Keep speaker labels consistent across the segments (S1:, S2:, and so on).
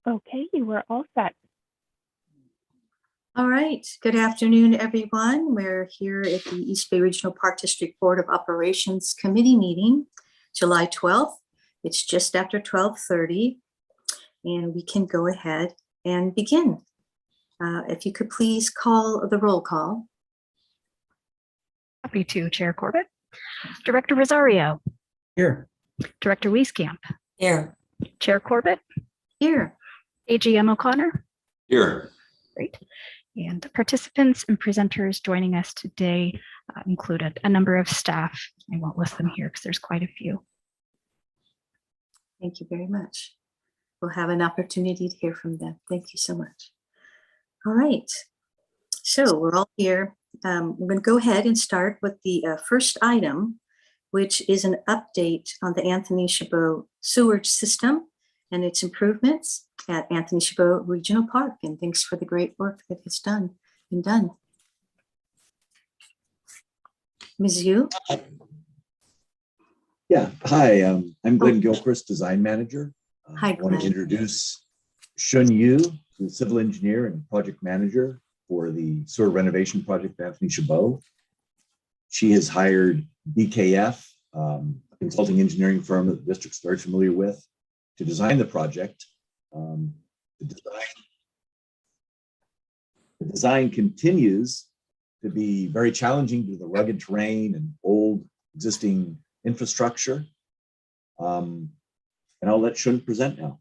S1: Okay, you are all set.
S2: All right, good afternoon, everyone. We're here at the East Bay Regional Park District Board of Operations Committee meeting, July 12th. It's just after 12:30, and we can go ahead and begin. If you could please call the roll call.
S3: Happy to, Chair Corbett. Director Rosario.
S4: Here.
S3: Director Wieskamp.
S5: Here.
S3: Chair Corbett.
S2: Here.
S3: AGM O'Connor.
S4: Here.
S3: Great. And participants and presenters joining us today included a number of staff. I won't list them here because there's quite a few.
S2: Thank you very much. We'll have an opportunity to hear from them. Thank you so much. All right, so we're all here. We're going to go ahead and start with the first item, which is an update on the Anthony Chabot sewage system and its improvements at Anthony Chabot Regional Park. And thanks for the great work that has been done. Ms. Yu?
S4: Yeah, hi, I'm Glenn Gilchrist, Design Manager.
S2: Hi,
S4: I want to
S2: Glenn.
S4: introduce Shun Yu, the Civil Engineer and Project Manager for the sewer renovation project at Anthony Chabot. She has hired BKF, a consulting engineering firm that the district's very familiar with, to design the project. The design continues to be very challenging due to the rugged terrain and old existing infrastructure. And I'll let Shun present now.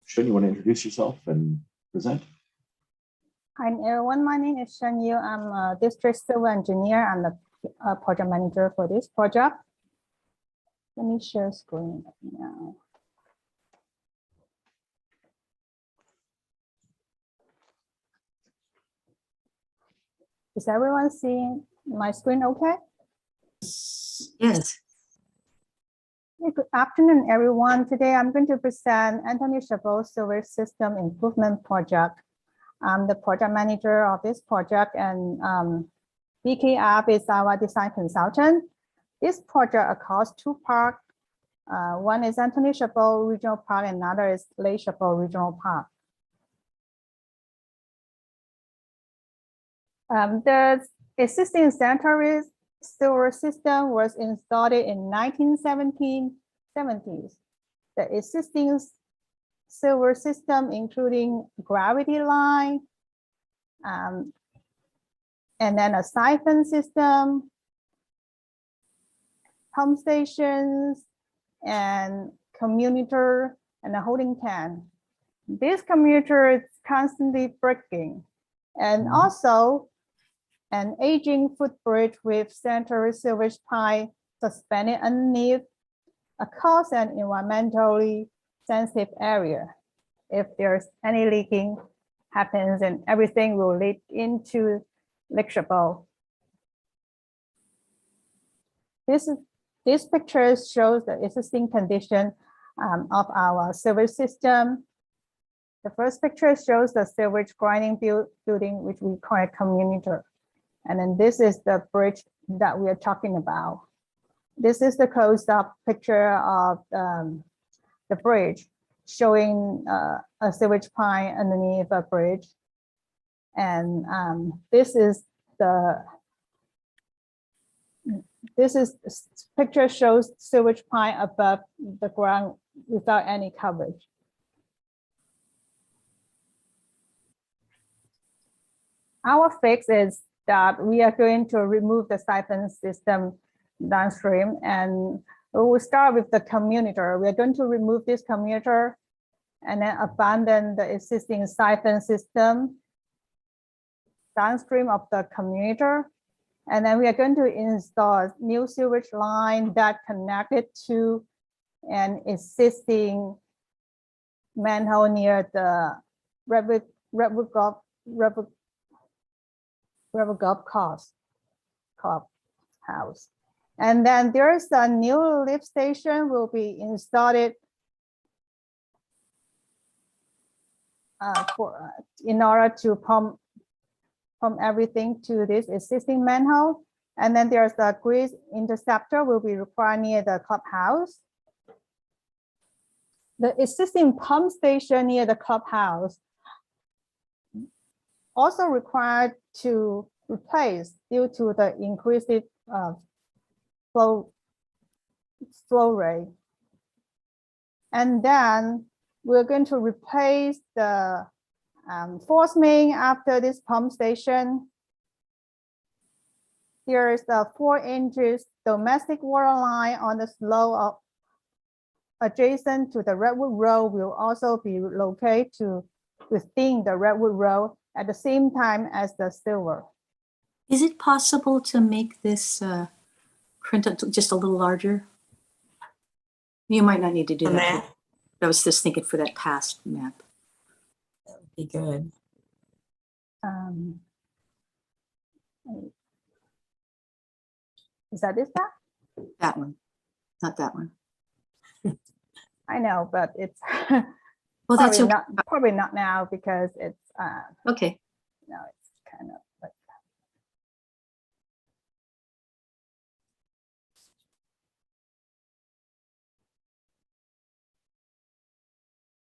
S4: Shun, you want to introduce yourself and present?
S6: Hi everyone, my name is Shun Yu. I'm a district civil engineer and the project manager for this project. Let me share screen now. Is everyone seeing my screen okay?
S2: Yes.
S6: Hey, good afternoon, everyone. Today I'm going to present Anthony Chabot Sewage System Improvement Project. I'm the project manager of this project, and BKF is our design consultant. This project across two parks. One is Anthony Chabot Regional Park, and another is Lake Chabot Regional Park. The existing sanitary sewer system was installed in 1970s. The existing sewer system, including gravity line, and then a siphon system, pump stations, and commutator, and a holding tank. This commutator is constantly breaking, and also an aging footbridge with sanitary sewage pipe suspended underneath cause an environmentally sensitive area. If there's any leaking happens, and everything will leak into Lake Chabot. This picture shows the existing condition of our sewage system. The first picture shows the sewage grinding building, which we call a commutator. And then this is the bridge that we are talking about. This is the close-up picture of the bridge, showing a sewage pipe underneath a bridge. And this picture shows sewage pipe above the ground without any coverage. Our fix is that we are going to remove the siphon system downstream, and we will start with the commutator. We're going to remove this commutator and then abandon the existing siphon system downstream of the commutator. And then we are going to install a new sewage line that connected to an existing manhole near the Redwood Golf Course house. And then there's a new lift station will be installed in order to pump everything to this existing manhole. And then there's a grease interceptor will be required near the clubhouse. The existing pump station near the clubhouse also required to replace due to the increased flow rate. And then we're going to replace the force main after this pump station. Here is the 4 inches domestic water line on the slope adjacent to the Redwood Road will also be located within the Redwood Road at the same time as the silver.
S2: Is it possible to make this print up just a little larger? You might not need to do
S1: The
S2: that.
S1: map?
S2: I was just thinking for that past map.
S1: That would be good.
S6: Is that this map?
S2: That one, not that one.
S6: I know, but it's
S2: Well, that's
S6: probably
S2: okay.
S6: probably not now because it's
S2: Okay.
S6: no, it's kind of like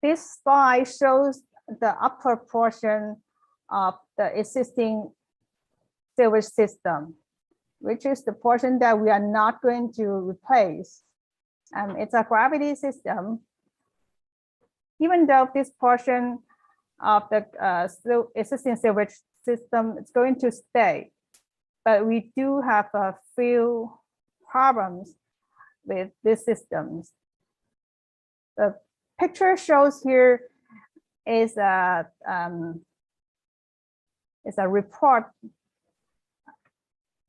S6: this slide shows the upper portion of the existing sewage system, which is the portion that we are not going to replace. It's a gravity system. Even though this portion of the existing sewage system is going to stay, but we do have a few problems with these systems. The picture shows here is a report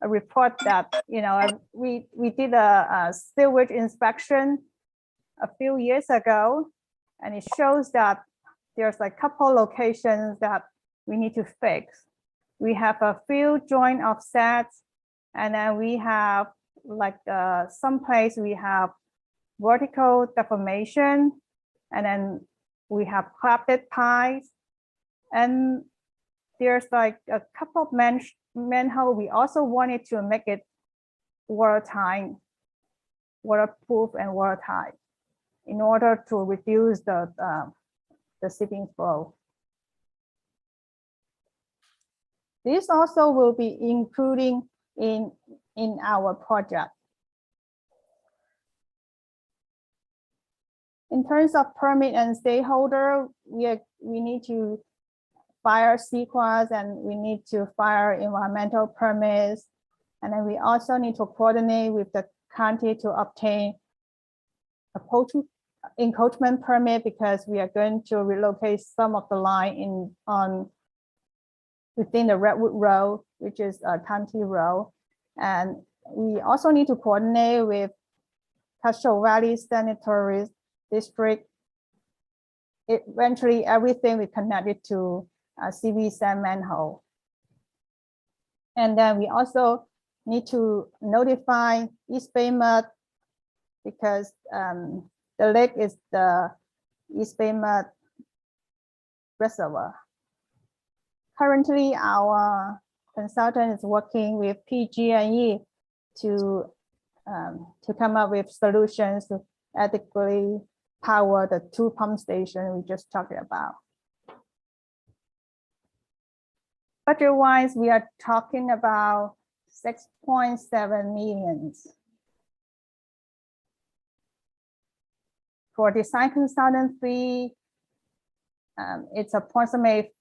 S6: that we did a sewage inspection a few years ago, and it shows that there's a couple locations that we need to fix. We have a few joint offsets, and then we have like some place we have vertical deformation, and then we have clapped pies, and there's like a couple of manhole. We also wanted to make it watertight, waterproof and watertight in order to reduce the seeping flow. This also will be including in our project. In terms of permit and stakeholder, we need to file CEQAs and we need to file environmental permits. And then we also need to coordinate with the county to obtain a encroachment permit because we are going to relocate some of the line within the Redwood Road, which is a county road. And we also need to coordinate with Castro Valley Sanitary District. Eventually, everything we connected to CV sand manhole. And then we also need to notify East Bay Mud because the lake is the East Bay Mud reservoir. Currently, our consultant is working with PG&E to come up with solutions to adequately power the 2 pump stations we just talked about. Budget-wise, we are talking about 6.7 million. For design consultant fee, it's approximately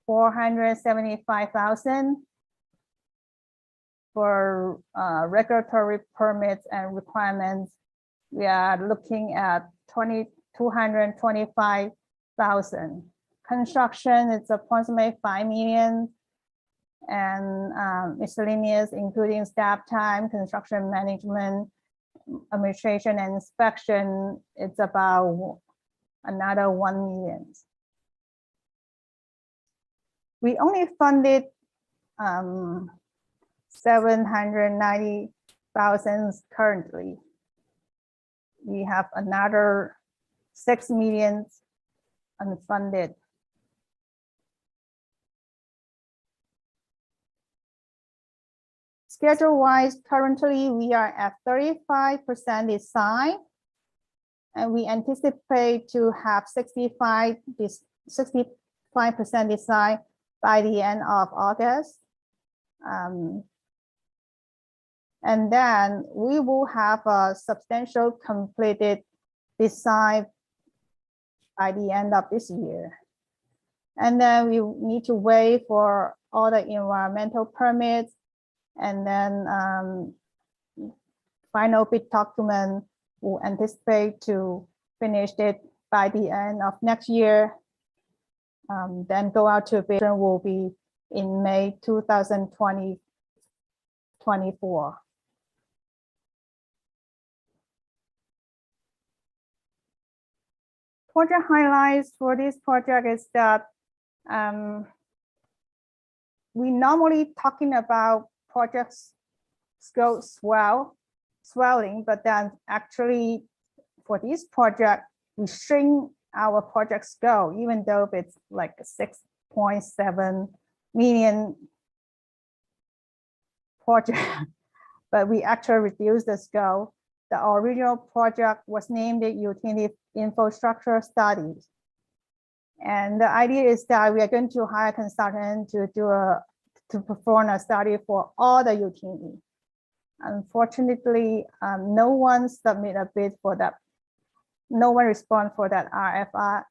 S6: 475,000. For regulatory permits and requirements, we are looking at 225,000. Construction, it's approximately 5 million. And miscellaneous, including staff time, construction management, administration and inspection, it's about another 1 million. We only funded 790,000 currently. We have another 6 million unfunded. Schedule-wise, currently we are at 35% design And we anticipate to have 65% design by the end of August. And then we will have a substantial completed design by the end of this year. And then we need to wait for all the environmental permits, and then final bid document will anticipate to finish it by the end of next year. Then go out to bid will be in May 2024. Project highlights for this project is that we normally talking about projects scope swelling, but then actually for this project, we shrink our project scope, even though it's like 6.7 million project, but we actually reduced the scope. The original project was named the Utility Infrastructure Studies. And the idea is that we are going to hire a consultant to perform a study for all the utility. Unfortunately, no one submitted a bid for that. No one responded for that RFI.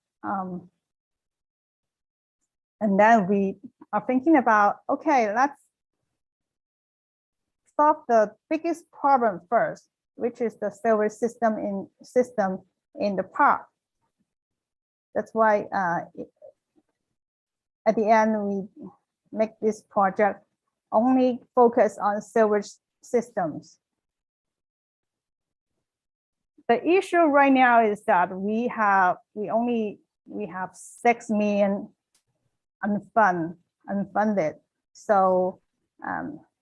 S6: And then we are thinking about, okay, let's solve the biggest problem first, which is the sewage system in the park. That's why at the end we make this project only focus on sewage systems. The issue right now is that we have 6 million unfunded. So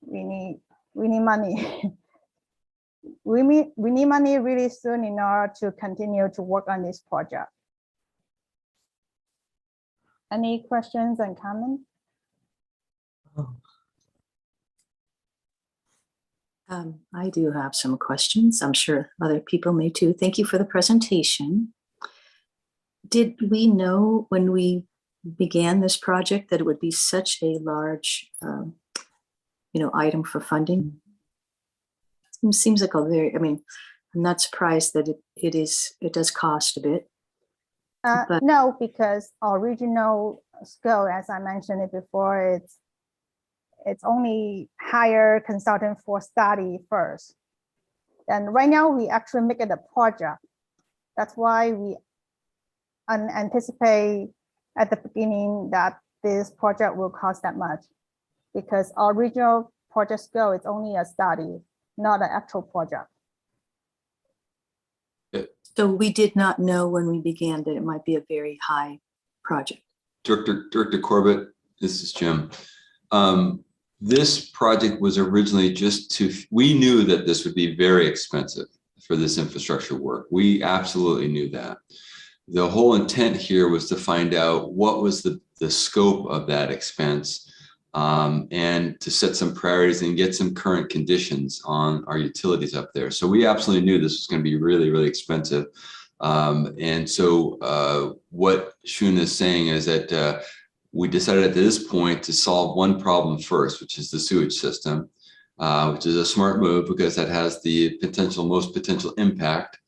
S6: we need money. we need money really soon in order to continue to work on this project. Any questions and comments?
S2: I do have some questions. I'm sure other people may too. Thank you for the presentation. Did we know when we began this project that it would be such a large, item for funding? It seems like a very, I'm not surprised that it does cost a bit. But-
S6: No, because original scope, as I mentioned it before, it's only hire consultant for study first. And right now we actually make it a project. That's why we anticipate at the beginning that this project will cost that much, because original project scope is only a study, not an actual project.
S2: So we did not know when we began that it might be a very high project.
S5: Director Corbett, this is Jim. This project was originally we knew that this would be very expensive for this infrastructure work. We absolutely knew that. The whole intent here was to find out what was the scope of that expense, and to set some priorities and get some current conditions on our utilities up there. So we absolutely knew this was going to be really, really expensive. And so what Shun is saying is that we decided at this point to solve one problem first, which is the sewage system, which is a smart move because that has the most potential impact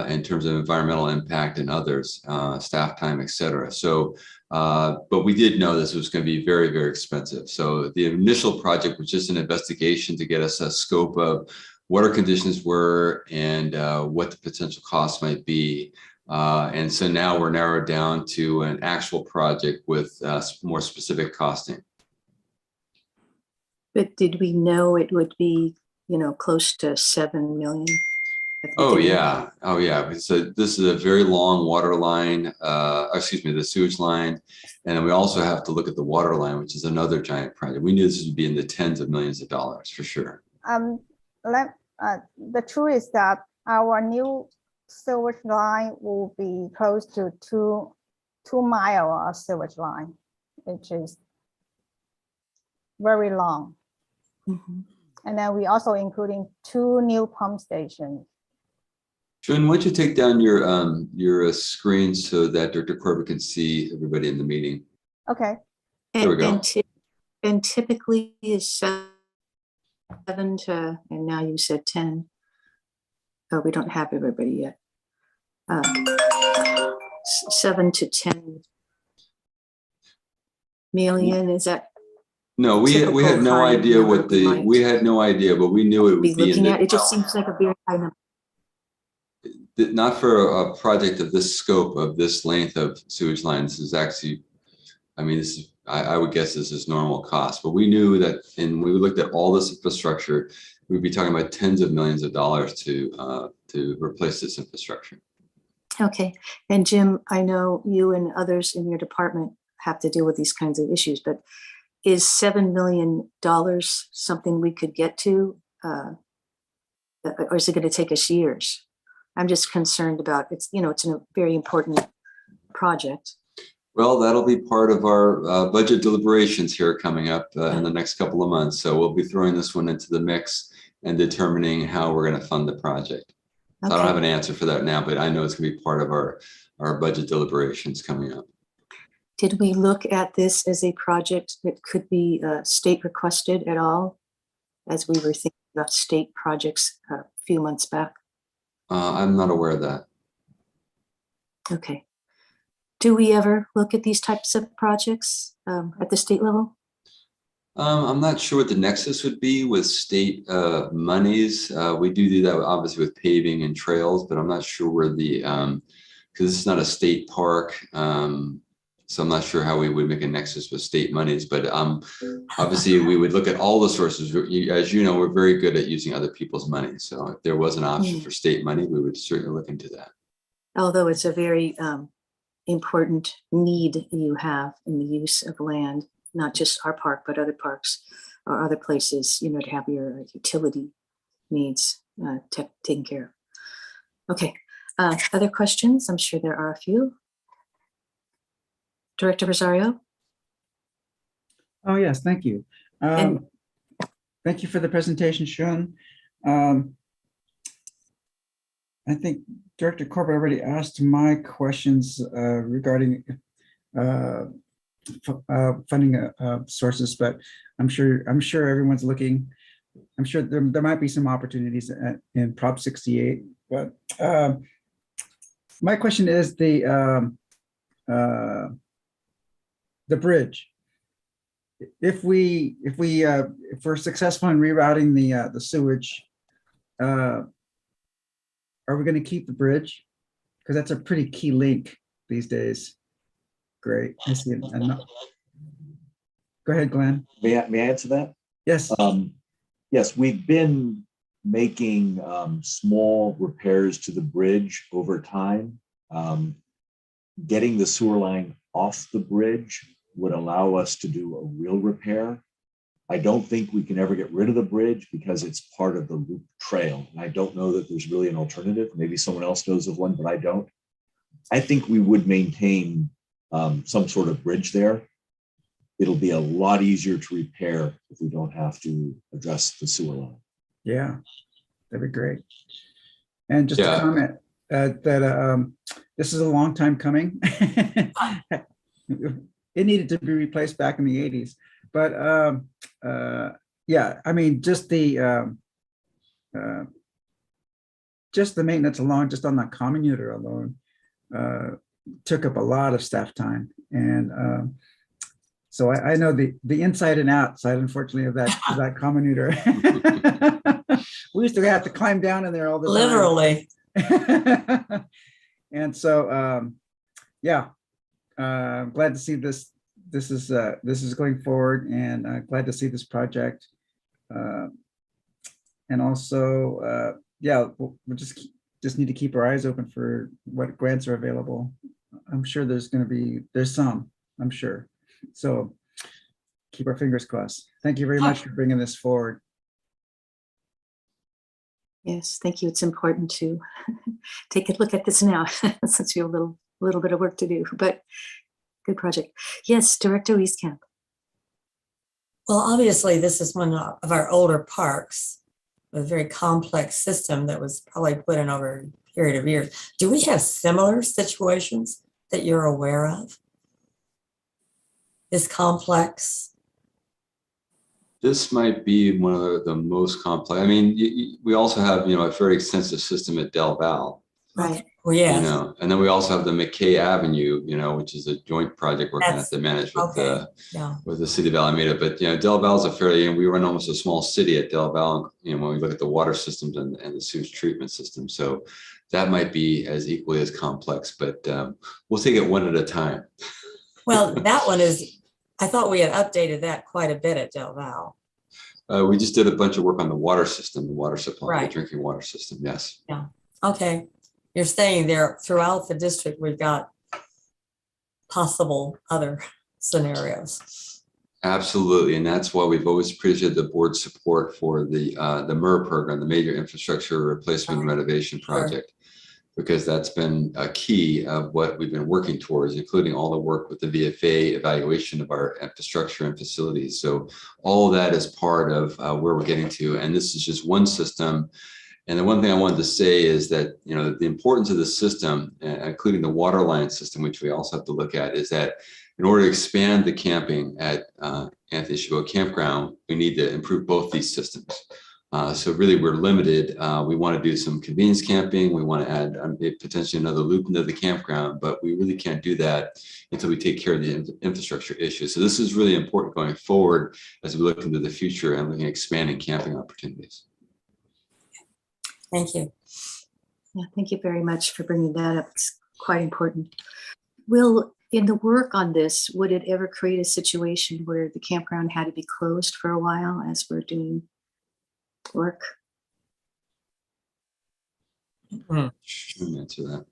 S5: in terms of environmental impact and others, staff time, et cetera. So, but we did know this was going to be very, very expensive. So the initial project was just an investigation to get us a scope of what our conditions were and what the potential costs might be. And so now we're narrowed down to an actual project with more specific costing.
S2: But did we know it would be, close to 7 million?
S5: Oh yeah. So this is a very long water line, the sewage line. And then we also have to look at the water line, which is another giant project. We knew this would be in the tens of millions of dollars for sure.
S6: The truth is that our new sewage line will be close to 2 miles of sewage line, which is very long.
S2: Mm-hmm.
S6: And then we also including 2 new pump stations.
S5: Shun, why don't you take down your screen so that Dr. Corbett can see everybody in the meeting?
S6: Okay.
S5: There we go.
S2: And typically is 7 to, and now you said 10. Oh, we don't have everybody yet. 7 to 10 million, is that
S5: No, we had
S2: typical
S5: no
S2: high
S5: idea
S2: number
S5: what
S2: we might
S5: we had no idea, but we knew it
S2: be
S5: would be in
S2: looking at?
S5: the,
S2: It just seems like a very high number.
S5: not for a project of this scope, of this length of sewage line. This is actually, I mean, this is, I would guess this is normal cost, but we knew that, and we looked at all this infrastructure, we'd be talking about tens of millions of dollars to replace this infrastructure.
S2: Okay, and Jim, I know you and others in your department have to deal with these kinds of issues, but is $7 million something we could get to? Or is it going to take us years? I'm just concerned about, it's a very important project.
S5: Well, that'll be part of our budget deliberations here coming up in the next couple of months. So we'll be throwing this one into the mix and determining how we're going to fund the project. So I don't have an answer for that now, but I know it's going to be part of our budget deliberations coming up.
S2: Did we look at this as a project that could be state requested at all, as we were thinking about state projects a few months back?
S5: I'm not aware of that.
S2: Okay. Do we ever look at these types of projects at the state level?
S5: I'm not sure what the nexus would be with state monies. We do that obviously with paving and trails, but I'm not sure where the, because it's not a state park. So I'm not sure how we would make a nexus with state monies, but obviously we would look at all the sources. As you know, we're very good at using other people's money. So if there was an option for state money, we would certainly look into that.
S2: Although it's a very important need you have in the use of land, not just our park, but other parks or other places, to have your utility needs taken care of. Okay, other questions? I'm sure there are a few. Director Rosario?
S7: Oh, yes, thank you. Thank you for the presentation, Shun. I think Director Corbett already asked my questions regarding funding sources, but I'm sure everyone's looking. I'm sure there might be some opportunities in Prop 68, but my question is the bridge. If we're successful in rerouting the sewage, are we going to keep the bridge? Because that's a pretty key link these days. Great. I see it. Go ahead, Glenn.
S4: May I answer that?
S7: Yes.
S4: Yes, we've been making small repairs to the bridge over time. Getting the sewer line off the bridge would allow us to do a real repair. I don't think we can ever get rid of the bridge because it's part of the loop trail. And I don't know that there's really an alternative. Maybe someone else knows of one, but I don't. I think we would maintain some sort of bridge there. It'll be a lot easier to repair if we don't have to address the sewer line.
S7: Yeah, that'd be great. And just to comment that this is a long time coming. It needed to be replaced back in the 80s. But yeah, I mean, just the maintenance alone, just on that commuter alone, took up a lot of staff time. And so I know the inside and outside, unfortunately, of that commuter. We used to have to climb down in there all the time.
S1: Literally.
S7: And so, yeah, I'm glad to see this. This is going forward, and glad to see this project. And also, yeah, we'll just need to keep our eyes open for what grants are available. I'm sure there's some, I'm sure. So keep our fingers crossed. Thank you very much for bringing this forward.
S2: Yes, thank you. It's important to take a look at this now since we have a little bit of work to do, but good project. Yes, Director Wieskamp.
S1: Well, obviously, this is one of our older parks, a very complex system that was probably put in over period of years. Do we have similar situations that you're aware of? Is complex?
S5: This might be one of the most complex. I mean, we also have, a very extensive system at Del Val,
S2: Right.
S1: Well, yes.
S5: and then we also have the McKay Avenue, which is a joint project we're going to have to manage with
S1: Okay. Yeah.
S5: with the city of Alameda. But, Del Val is a fairly, we run almost a small city at Del Val, when we look at the water systems and the sewage treatment system. So that might be as equally as complex, but we'll take it one at a time.
S1: Well, that one is, I thought we had updated that quite a bit at Del Val.
S5: We just did a bunch of work on the water system, the water supply,
S1: Right.
S5: the drinking water system. Yes.
S1: Okay. You're saying there throughout the district, we've got possible other scenarios.
S5: Absolutely. And that's why we've always appreciated the board's support for the MER program, the Major Infrastructure Replacement and Renovation Project, because that's been a key of what we've been working towards, including all the work with the VFA evaluation of our infrastructure and facilities. So all of that is part of where we're getting to. And this is just one system. And the one thing I wanted to say is that, the importance of the system, including the water line system, which we also have to look at, is that in order to expand the camping at Anthony Chabot Campground, we need to improve both these systems. So really, we're limited. We want to do some convenience camping. We want to add potentially another loop into the campground, but we really can't do that until we take care of the infrastructure issues. So this is really important going forward as we look into the future and looking at expanding camping opportunities.
S1: Thank you.
S2: Yeah, thank you very much for bringing that up. It's quite important. Will, in the work on this, would it ever create a situation where the campground had to be closed for a while as we're doing work?
S5: Shouldn't answer that.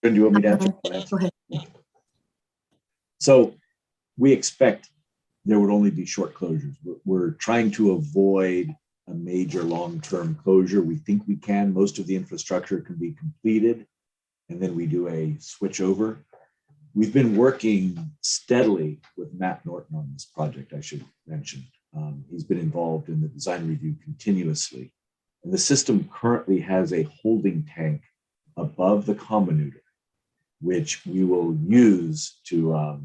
S4: Do you want me to answer?
S2: Go ahead.
S4: So we expect there would only be short closures. We're trying to avoid a major long-term closure. We think we can. Most of the infrastructure can be completed, and then we do a switch over. We've been working steadily with Matt Norton on this project, I should mention. He's been involved in the design review continuously. And the system currently has a holding tank above the comminutor, which we will use to,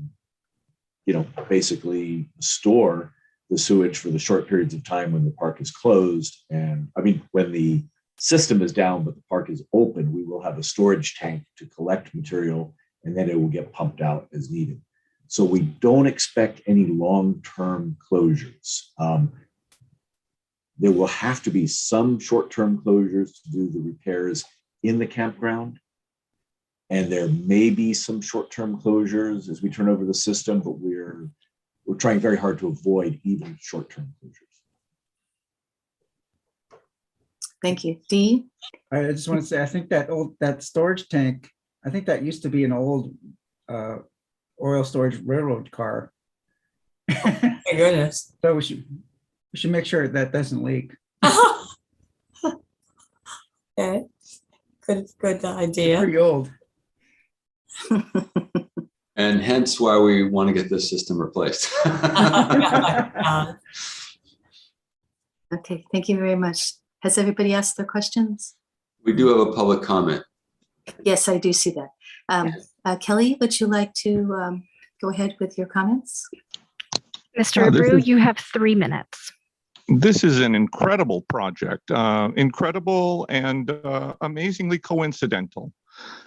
S4: basically store the sewage for the short periods of time when the park is closed. And when the system is down, but the park is open, we will have a storage tank to collect material, and then it will get pumped out as needed. So we don't expect any long-term closures. There will have to be some short-term closures to do the repairs in the campground. And there may be some short-term closures as we turn over the system, but we're trying very hard to avoid even short-term closures.
S2: Thank you. Dee?
S7: I just want to say, I think that storage tank, I think that used to be an old oil storage railroad car.
S1: My goodness.
S7: So we should make sure that doesn't leak.
S1: Okay. Good idea.
S7: Pretty old.
S5: And hence why we want to get this system replaced.
S2: Okay, thank you very much. Has everybody asked their questions?
S5: We do have a public comment.
S2: Yes, I do see that. Kelly, would you like to go ahead with your comments?
S3: Mr.
S8: this
S3: Abreu,
S8: is-
S3: you have 3 minutes.
S8: This is an incredible project, incredible and amazingly coincidental.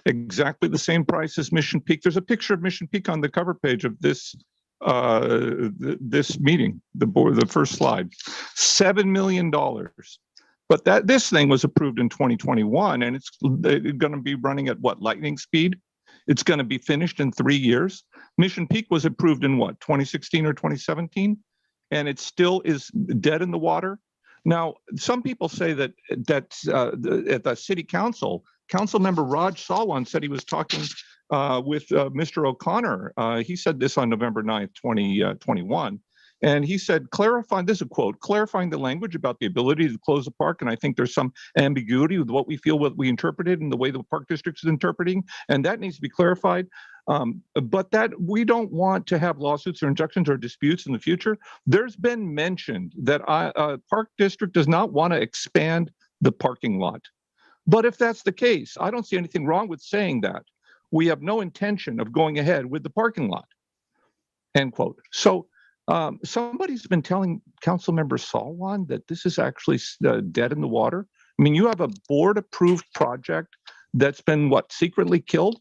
S8: Exactly the same price as Mission Peak. There's a picture of Mission Peak on the cover page of this this meeting, the first slide. $7 million. But this thing was approved in 2021, and it's going to be running at what, lightning speed? It's going to be finished in 3 years. Mission Peak was approved in what, 2016 or 2017? And it still is dead in the water. Now, some people say that at the city council member Raj Salwan said he was talking with Mr. O'Connor. He said this on November 9th, 2021. And he said, this is a quote, clarifying the language about the ability to close the park. And I think there's some ambiguity with what we interpreted and the way the park district is interpreting. And that needs to be clarified. But that we don't want to have lawsuits or injunctions or disputes in the future. There's been mentioned that Park District does not want to expand the parking lot. But if that's the case, I don't see anything wrong with saying that. We have no intention of going ahead with the parking lot, end quote. So somebody's been telling Councilmember Salwan that this is actually dead in the water. I mean, you have a board-approved project that's been, what, secretly killed?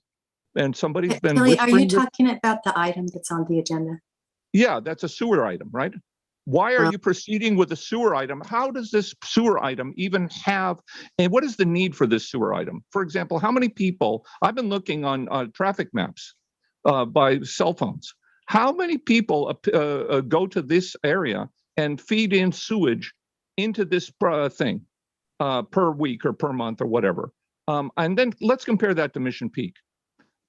S8: And somebody's been
S2: Kelly, are you
S8: whispering this-
S2: talking about the item that's on the agenda?
S8: Yeah, that's a sewer item, right? Why are you proceeding with a sewer item? How does this sewer item even have, and what is the need for this sewer item? For example, how many people, I've been looking on traffic maps by cell phones. How many people go to this area and feed in sewage into this thing per week or per month or whatever? And then let's compare that to Mission Peak.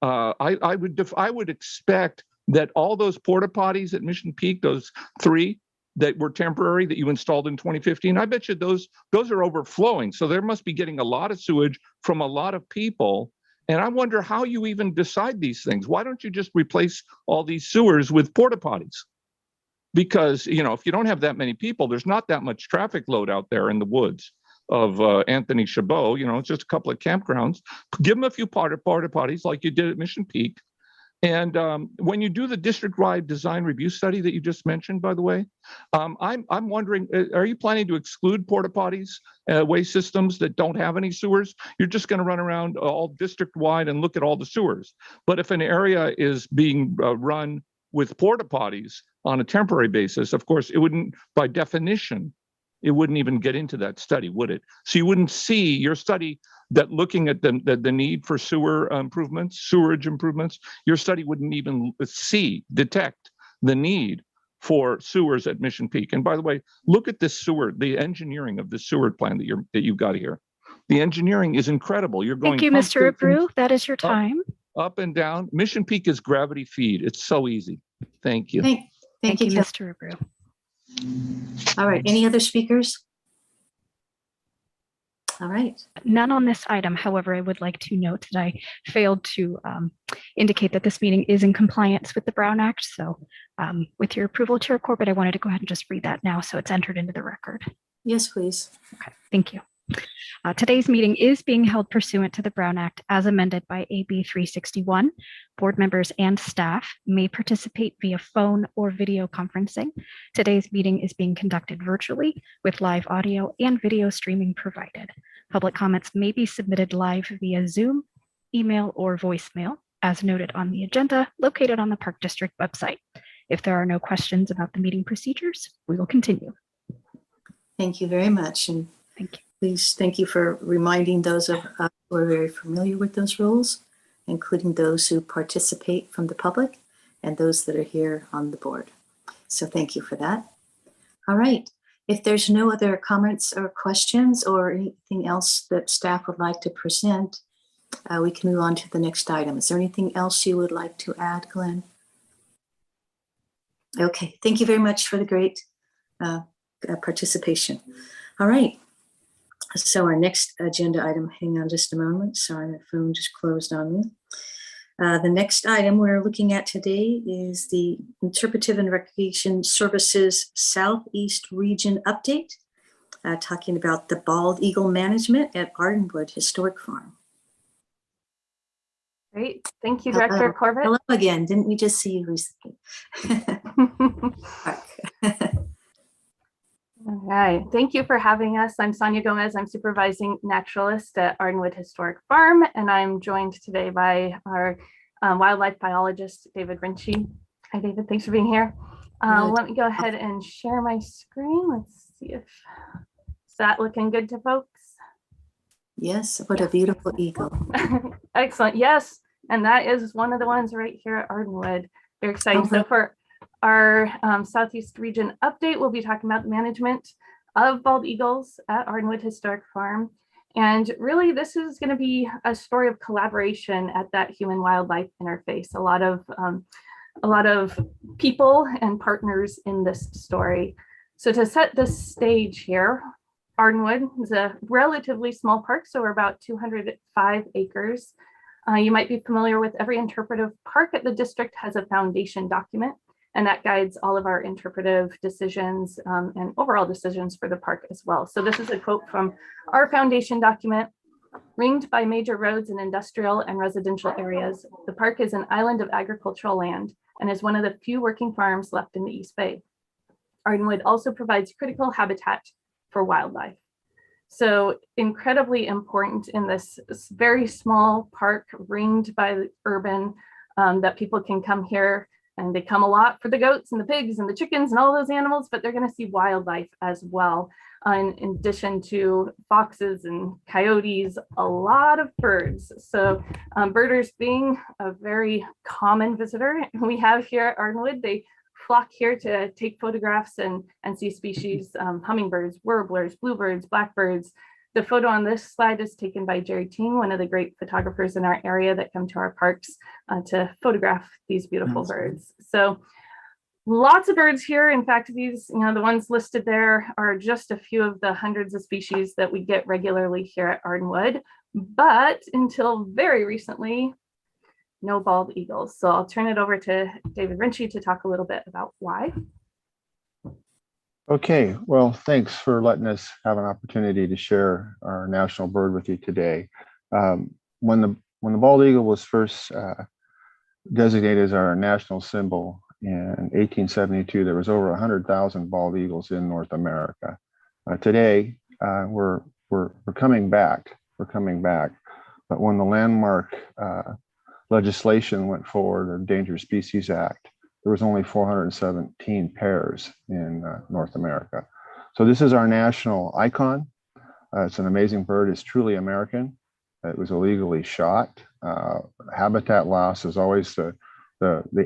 S8: I would expect that all those porta potties at Mission Peak, those 3 that were temporary that you installed in 2015, I bet you those are overflowing. So there must be getting a lot of sewage from a lot of people. And I wonder how you even decide these things. Why don't you just replace all these sewers with porta potties? Because, you know, if you don't have that many people, there's not that much traffic load out there in the woods of Anthony Chabot. You know, it's just a couple of campgrounds. Give them a few porta potties like you did at Mission Peak. And when you do the district-wide design review study that you just mentioned, by the way, I'm wondering, are you planning to exclude porta potties, waste systems that don't have any sewers? You're just going to run around all district-wide and look at all the sewers. But if an area is being run with porta potties on a temporary basis, of course, it wouldn't, by definition, it wouldn't even get into that study, would it? So you wouldn't see your study that looking at the need for sewer improvements, sewerage improvements, your study wouldn't even detect the need for sewers at Mission Peak. And by the way, look at this sewer, the engineering of the sewer plan that you've got here. The engineering is incredible. You're going.
S3: Thank you, Mr. Abreu. That is your
S8: up,
S3: time.
S8: Up and down. Mission Peak is gravity feed. It's so easy. Thank you.
S2: Thank you, Kelly.
S3: Mr. Abreu.
S2: All right, any other speakers? All right.
S3: None on this item. However, I would like to note that I failed to indicate that this meeting is in compliance with the Brown Act. So with your approval, Chair Corbett, I wanted to go ahead and just read that now so it's entered into the record.
S2: Yes, please.
S3: Okay, thank you. Today's meeting is being held pursuant to the Brown Act as amended by AB 361. Board members and staff may participate via phone or video conferencing. Today's meeting is being conducted virtually with live audio and video streaming provided. Public comments may be submitted live via Zoom, email, or voicemail, as noted on the agenda located on the Park District website. If there are no questions about the meeting procedures, we will continue.
S2: Thank you very much. And
S3: thank you.
S2: Please, thank you for reminding those of us who are very familiar with those rules, including those who participate from the public and those that are here on the board. So thank you for that. All right. If there's no other comments or questions or anything else that staff would like to present, we can move on to the next item. Is there anything else you would like to add, Glenn? Okay. Thank you very much for the great participation. All right. So our next agenda item, hang on just a moment. Sorry, my phone just closed on me. The next item we're looking at today is the Interpretive and Recreation Services Southeast Region Update, talking about the bald eagle management at Ardenwood Historic Farm.
S9: Great. Thank you, Director Corbett.
S2: Hello again. Didn't we just see you recently?
S9: All right. Thank you for having us. I'm Sonia Gomez. I'm supervising naturalist at Ardenwood Historic Farm, and I'm joined today by our wildlife biologist, David Rinchie. Hi, David. Thanks for being here. Let me go ahead and share my screen. Let's see if is that looking good to folks.
S2: Yes. What a beautiful eagle.
S9: Excellent. Yes. And that is one of the ones right here at Ardenwood. Very exciting. So for our Southeast Region update, we'll be talking about the management of bald eagles at Ardenwood Historic Farm. And really, this is going to be a story of collaboration at that human-wildlife interface. A lot of people and partners in this story. So to set the stage here, Ardenwood is a relatively small park, so we're about 205 acres. You might be familiar with every interpretive park at the district has a foundation document, and that guides all of our interpretive decisions and overall decisions for the park as well. So this is a quote from our foundation document. Ringed by major roads and industrial and residential areas, the park is an island of agricultural land and is one of the few working farms left in the East Bay. Ardenwood also provides critical habitat for wildlife. So incredibly important in this very small park ringed by the urban, that people can come here, and they come a lot for the goats and the pigs and the chickens and all those animals, but they're going to see wildlife as well. In addition to foxes and coyotes, a lot of birds. So birders being a very common visitor we have here at Ardenwood, they flock here to take photographs and see species, hummingbirds, warblers, bluebirds, blackbirds. The photo on this slide is taken by Jerry Ting, one of the great photographers in our area that come to our parks to photograph these beautiful birds. So lots of birds here. In fact, these, the ones listed there are just a few of the hundreds of species that we get regularly here at Ardenwood. But until very recently, no bald eagles. So I'll turn it over to David Rinchie to talk a little bit about why.
S10: Okay, well, thanks for letting us have an opportunity to share our national bird with you today. When the bald eagle was first designated as our national symbol in 1872, there was over 100,000 bald eagles in North America. Today, we're coming back. We're coming back. But when the landmark legislation went forward, the Endangered Species Act, there was only 417 pairs in North America. So this is our national icon. It's an amazing bird. It's truly American. It was illegally shot. Habitat loss is always the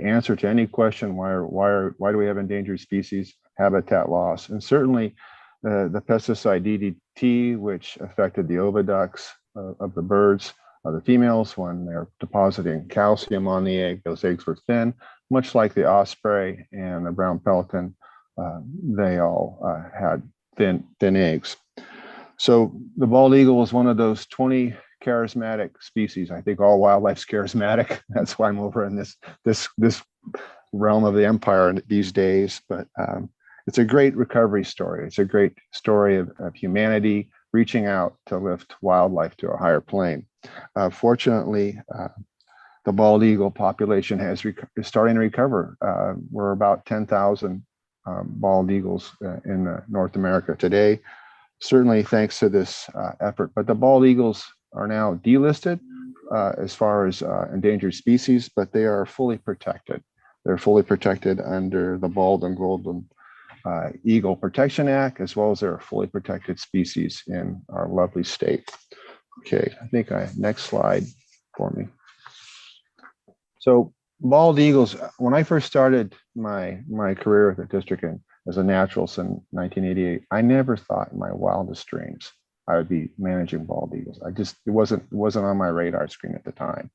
S10: answer to any question. Why do we have endangered species? Habitat loss, and certainly the pesticide DDT, which affected the oviducts of the birds, the females, when they're depositing calcium on the egg. Those eggs were thin, much like the osprey and the brown pelican. They all had thin eggs. So the bald eagle was one of those 20 charismatic species. I think all wildlife's charismatic. That's why I'm over in this realm of the empire these days. But it's a great recovery story. It's a great story of humanity reaching out to lift wildlife to a higher plane. Fortunately, the bald eagle population is starting to recover. We're about 10,000 bald eagles in North America today, certainly thanks to this effort. But the bald eagles are now delisted as far as endangered species, but they are fully protected. They're fully protected under the Bald and Golden Eagle Protection Act, as well as they're a fully protected species in our lovely state. Okay, I think next slide for me. So bald eagles, when I first started my career with the district as a naturalist in 1988, I never thought in my wildest dreams I would be managing bald eagles. It wasn't on my radar screen at the time.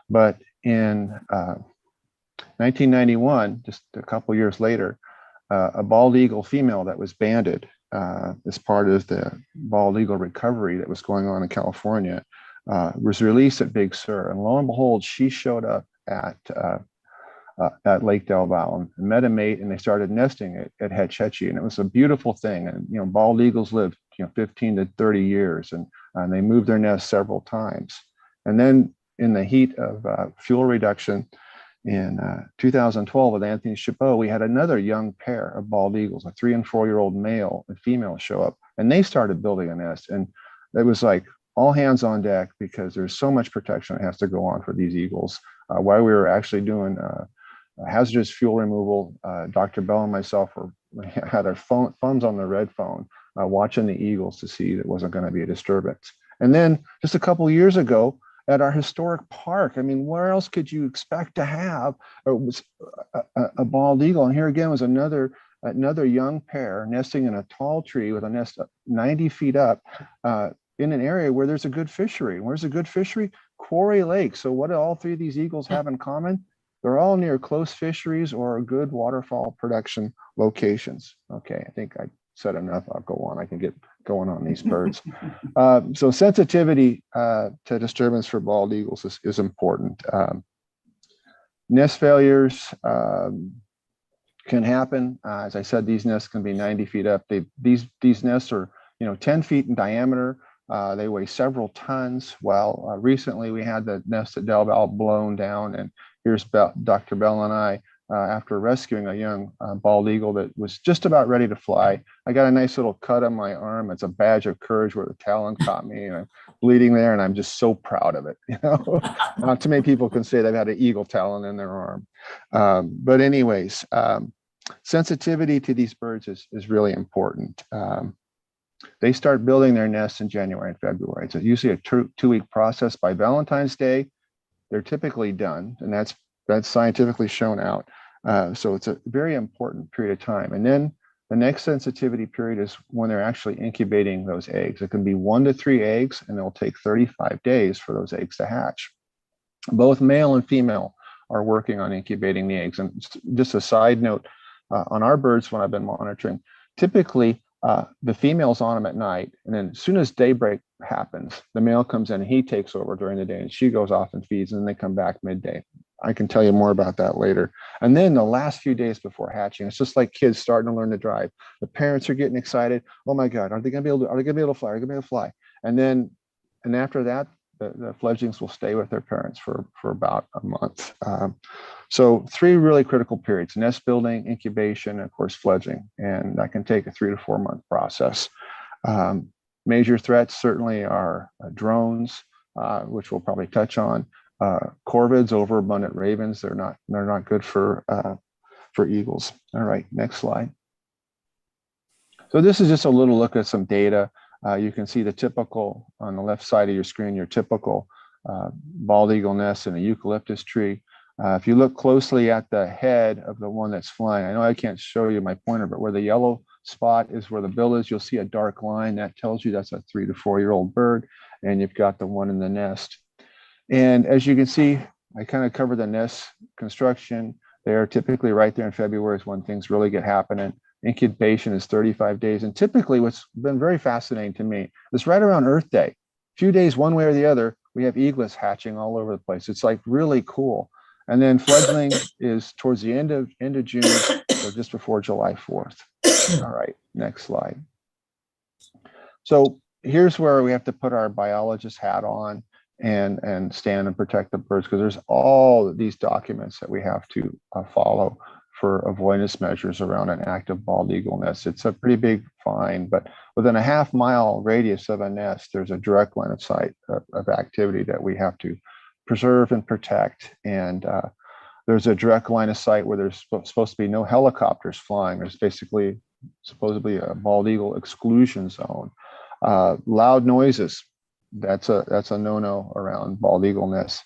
S10: But in 1991, just a couple years later, a bald eagle female that was banded as part of the bald eagle recovery that was going on in California was released at Big Sur, and lo and behold, she showed up at Lake Del Valle and met a mate, and they started nesting at Hetch Hetchy, and it was a beautiful thing. And bald eagles live 15 to 30 years, and they moved their nest several times. And then in the heat of fuel reduction in 2012 with Anthony Chabot, we had another young pair of bald eagles, a 3- and 4-year-old male and female, show up, and they started building a nest. And it was like all hands on deck, because there's so much protection that has to go on for these eagles. While we were actually doing hazardous fuel removal, Dr. Bell and myself had our thumbs on the red phone, watching the eagles to see that wasn't going to be a disturbance. And then just a couple of years ago, at our historic park, I mean, where else could you expect to have a bald eagle? And here again was another young pair nesting in a tall tree with a nest 90 feet up in an area where there's a good fishery. Where's a good fishery? Quarry Lake. So what do all three of these eagles have in common? They're all near close fisheries or good waterfowl production locations. Okay, I think I said enough. I'll go on. I can get going on these birds. So sensitivity to disturbance for bald eagles is important. Nest failures can happen. As I said, these nests can be 90 feet up. These nests are 10 feet in diameter. They weigh several tons. Well, recently we had the nest at Del Val blown down, and here's Dr. Bell and I after rescuing a young bald eagle that was just about ready to fly. I got a nice little cut on my arm. It's a badge of courage where the talon caught me, and I'm bleeding there, and I'm just so proud of it. You know, not too many people can say they've had an eagle talon in their arm. But anyways, sensitivity to these birds is really important. They start building their nests in January and February. It's usually a two-week process. By Valentine's Day, they're typically done, and that's scientifically shown out. So it's a very important period of time. And then the next sensitivity period is when they're actually incubating those eggs. It can be 1 to 3 eggs, and it'll take 35 days for those eggs to hatch. Both male and female are working on incubating the eggs. And just a side note, on our birds, when I've been monitoring, typically the female's on them at night, and then as soon as daybreak happens, the male comes in and he takes over during the day, and she goes off and feeds, and they come back midday. I can tell you more about that later. And then the last few days before hatching, it's just like kids starting to learn to drive. The parents are getting excited. Oh my God, are they going to be able to fly? Are they going to be able to fly? And after that, the fledglings will stay with their parents for about a month. So 3 really critical periods: nest building, incubation, and of course fledging. And that can take a 3 to 4 month process. Major threats certainly are drones, which we'll probably touch on. Corvids, overabundant ravens, they're not good for eagles. All right, next slide. So this is just a little look at some data. You can see the typical, on the left side of your screen, your typical bald eagle nest in a eucalyptus tree. If you look closely at the head of the one that's flying, I know I can't show you my pointer, but where the yellow spot is where the bill is, you'll see a dark line. That tells you that's a 3 to 4 year old bird, and you've got the one in the nest. And as you can see, I kind of covered the nest construction. They're typically right there in February is when things really get happening. Incubation is 35 days. And typically what's been very fascinating to me is right around Earth Day, a few days one way or the other, we have eaglets hatching all over the place. It's like really cool. And then fledgling is towards the end of June, or just before July 4th. All right, next slide. So here's where we have to put our biologist hat on and stand and protect the birds, because there's all these documents that we have to follow for avoidance measures around an active bald eagle nest. It's a pretty big fine, but within a half-mile radius of a nest, there's a direct line of sight of activity that we have to preserve and protect. And there's a direct line of sight where there's supposed to be no helicopters flying. There's basically supposedly a bald eagle exclusion zone. Loud noises, that's a no-no around bald eagle nests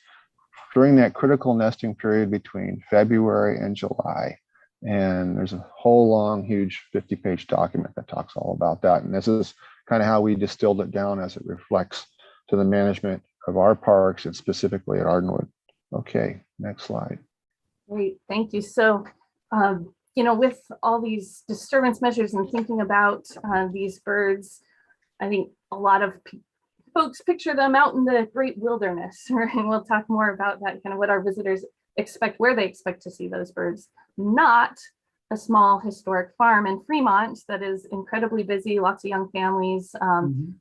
S10: during that critical nesting period between February and July. And there's a whole long, huge 50-page document that talks all about that. And this is kind of how we distilled it down as it reflects to the management of our parks and specifically at Ardenwood. Okay, next slide.
S9: Great, thank you. So, with all these disturbance measures and thinking about these birds, I think a lot of folks picture them out in the great wilderness, right? And we'll talk more about that, kind of what our visitors expect, where they expect to see those birds, not a small historic farm in Fremont that is incredibly busy, lots of young families,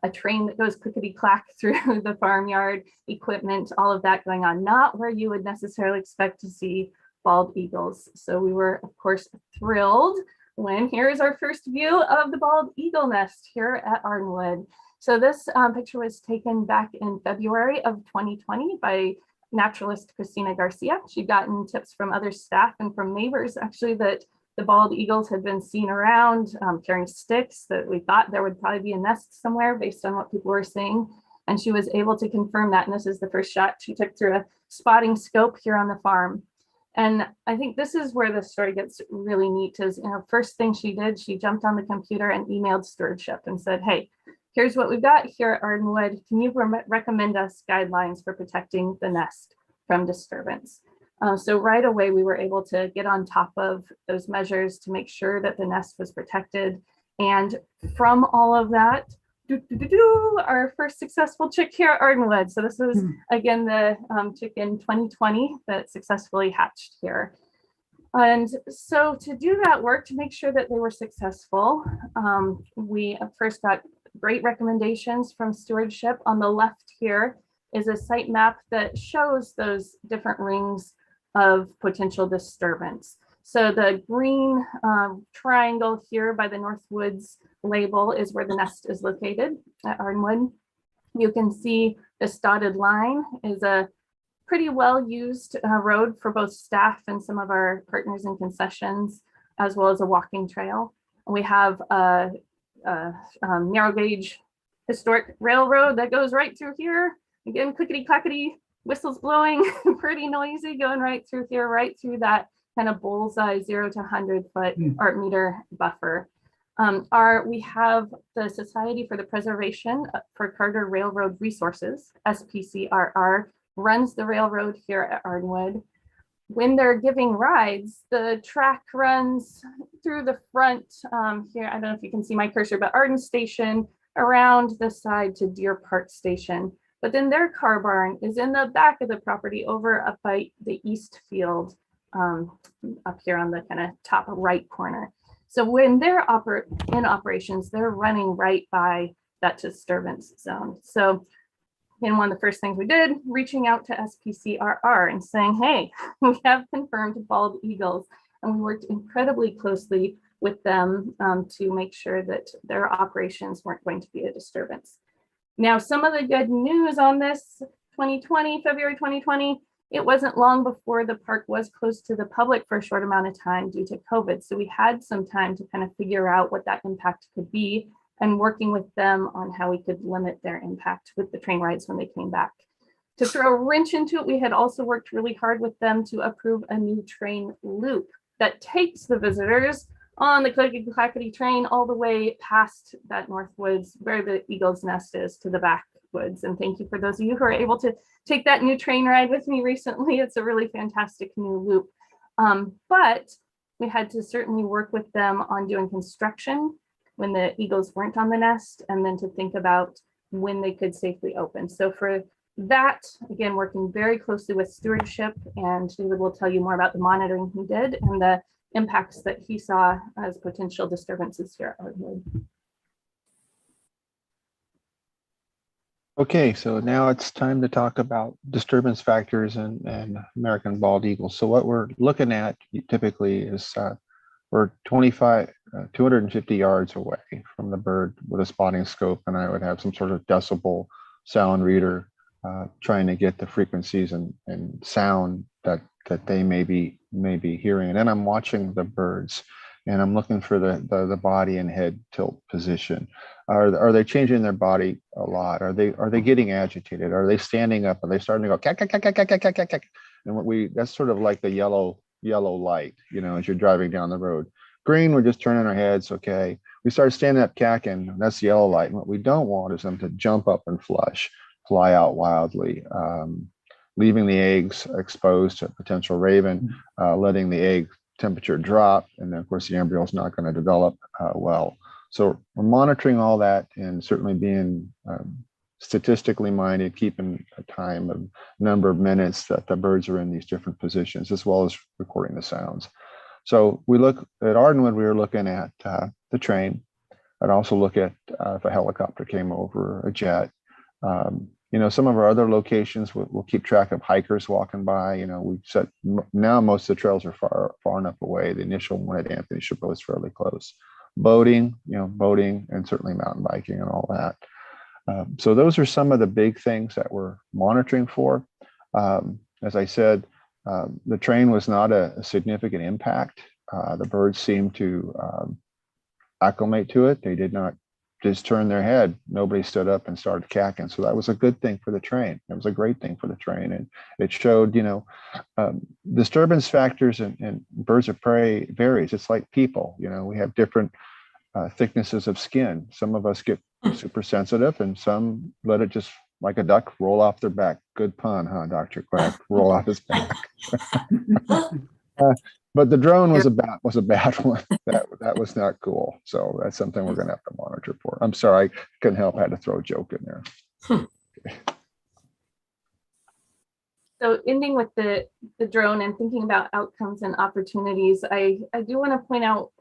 S9: a train that goes clickety-clack through the farmyard, equipment, all of that going on, not where you would necessarily expect to see bald eagles. So we were, of course, thrilled when here is our first view of the bald eagle nest here at Ardenwood. So this picture was taken back in February of 2020 by naturalist Christina Garcia. She'd gotten tips from other staff and from neighbors, actually, that the bald eagles had been seen around carrying sticks, that we thought there would probably be a nest somewhere based on what people were saying. And she was able to confirm that. And this is the first shot she took through a spotting scope here on the farm. And I think this is where the story gets really neat is, first thing she did, she jumped on the computer and emailed stewardship and said, hey, here's what we've got here at Ardenwood. Can you recommend us guidelines for protecting the nest from disturbance? So right away, we were able to get on top of those measures to make sure that the nest was protected. And from all of that, our first successful chick here at Ardenwood. So this was, again, the chick in 2020 that successfully hatched here. And so to do that work, to make sure that they were successful, we first got great recommendations from stewardship. On the left here is a site map that shows those different rings of potential disturbance. So the green triangle here by the Northwoods label is where the nest is located at Ardenwood. You can see this dotted line is a pretty well-used road for both staff and some of our partners in concessions, as well as a walking trail. We have a narrow gauge historic railroad that goes right through here. Again, clickety clackety, whistles blowing, pretty noisy, going right through here, right through that kind of bullseye 0 to 100 foot art meter buffer. We have the Society for the Preservation for Carter Railroad Resources, SPCRR, runs the railroad here at Ardenwood. When they're giving rides, the track runs through the front here. I don't know if you can see my cursor, but Arden Station, around the side to Deer Park Station. But then their car barn is in the back of the property over up by the East Field, up here on the kind of top right corner. So when they're in operations, they're running right by that disturbance zone. So and one of the first things we did, reaching out to SPCRR and saying, hey, we have confirmed bald eagles. And we worked incredibly closely with them to make sure that their operations weren't going to be a disturbance. Now, some of the good news on this, February 2020, it wasn't long before the park was closed to the public for a short amount of time due to COVID. So we had some time to kind of figure out what that impact could be and working with them on how we could limit their impact with the train rides when they came back. To throw a wrench into it, we had also worked really hard with them to approve a new train loop that takes the visitors on the clickety-clackety train all the way past that Northwoods, where the Eagle's Nest is, to the backwoods. And thank you for those of you who are able to take that new train ride with me recently. It's a really fantastic new loop. But we had to certainly work with them on doing construction when the eagles weren't on the nest, and then to think about when they could safely open. So for that, again, working very closely with stewardship, and David will tell you more about the monitoring he did and the impacts that he saw as potential disturbances here at Ardenwood.
S10: Okay, so now it's time to talk about disturbance factors and American bald eagles. So what we're looking at typically is we're 250 yards away from the bird with a spotting scope, and I would have some sort of decibel sound reader trying to get the frequencies and sound that they may be hearing. And then I'm watching the birds, and I'm looking for the body and head tilt position. Are they changing their body a lot? Are they getting agitated? Are they standing up? Are they starting to go cack, cack, cack, cack, cack, cack, cack, cack? And that's sort of like the yellow light, as you're driving down the road. Green, we're just turning our heads, okay. We start standing up cacking, that's the yellow light. And what we don't want is them to jump up and fly out wildly, leaving the eggs exposed to a potential raven, letting the egg temperature drop, and then of course the embryo is not going to develop well. So we're monitoring all that and certainly being statistically minded, keeping a time of number of minutes that the birds are in these different positions, as well as recording the sounds. So we look at Ardenwood, we were looking at the train. I'd also look at if a helicopter came over, a jet. Some of our other locations, we'll keep track of hikers walking by. We've set, now most of the trails are far enough away. The initial one at Anthony Chabot is fairly close. Boating, and certainly mountain biking and all that. So those are some of the big things that we're monitoring for. As I said, the train was not a significant impact. The birds seemed to acclimate to it. They did not just turn their head. Nobody stood up and started cacking. So that was a good thing for the train. It was a great thing for the train. And it showed, disturbance factors and birds of prey varies. It's like people, we have different thicknesses of skin. Some of us get super sensitive, and some let it just, like a duck, roll off their back. Good pun, huh, Dr. Quack? Roll off his back. But the drone was a bad one. That was not cool. So that's something we're going to have to monitor for. I'm sorry, I couldn't help. I had to throw a joke in there.
S9: So ending with the drone and thinking about outcomes and opportunities, I do want to point out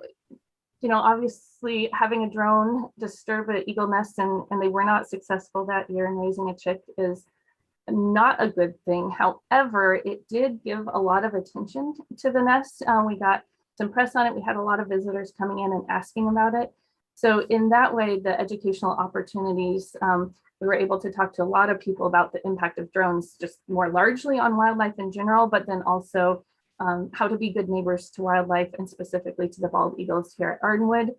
S9: Obviously having a drone disturb an eagle nest and they were not successful that year in raising a chick is not a good thing. However, it did give a lot of attention to the nest. We got some press on it. We had a lot of visitors coming in and asking about it. So in that way, the educational opportunities, we were able to talk to a lot of people about the impact of drones, just more largely on wildlife in general, but then also how to be good neighbors to wildlife and specifically to the bald eagles here at Ardenwood.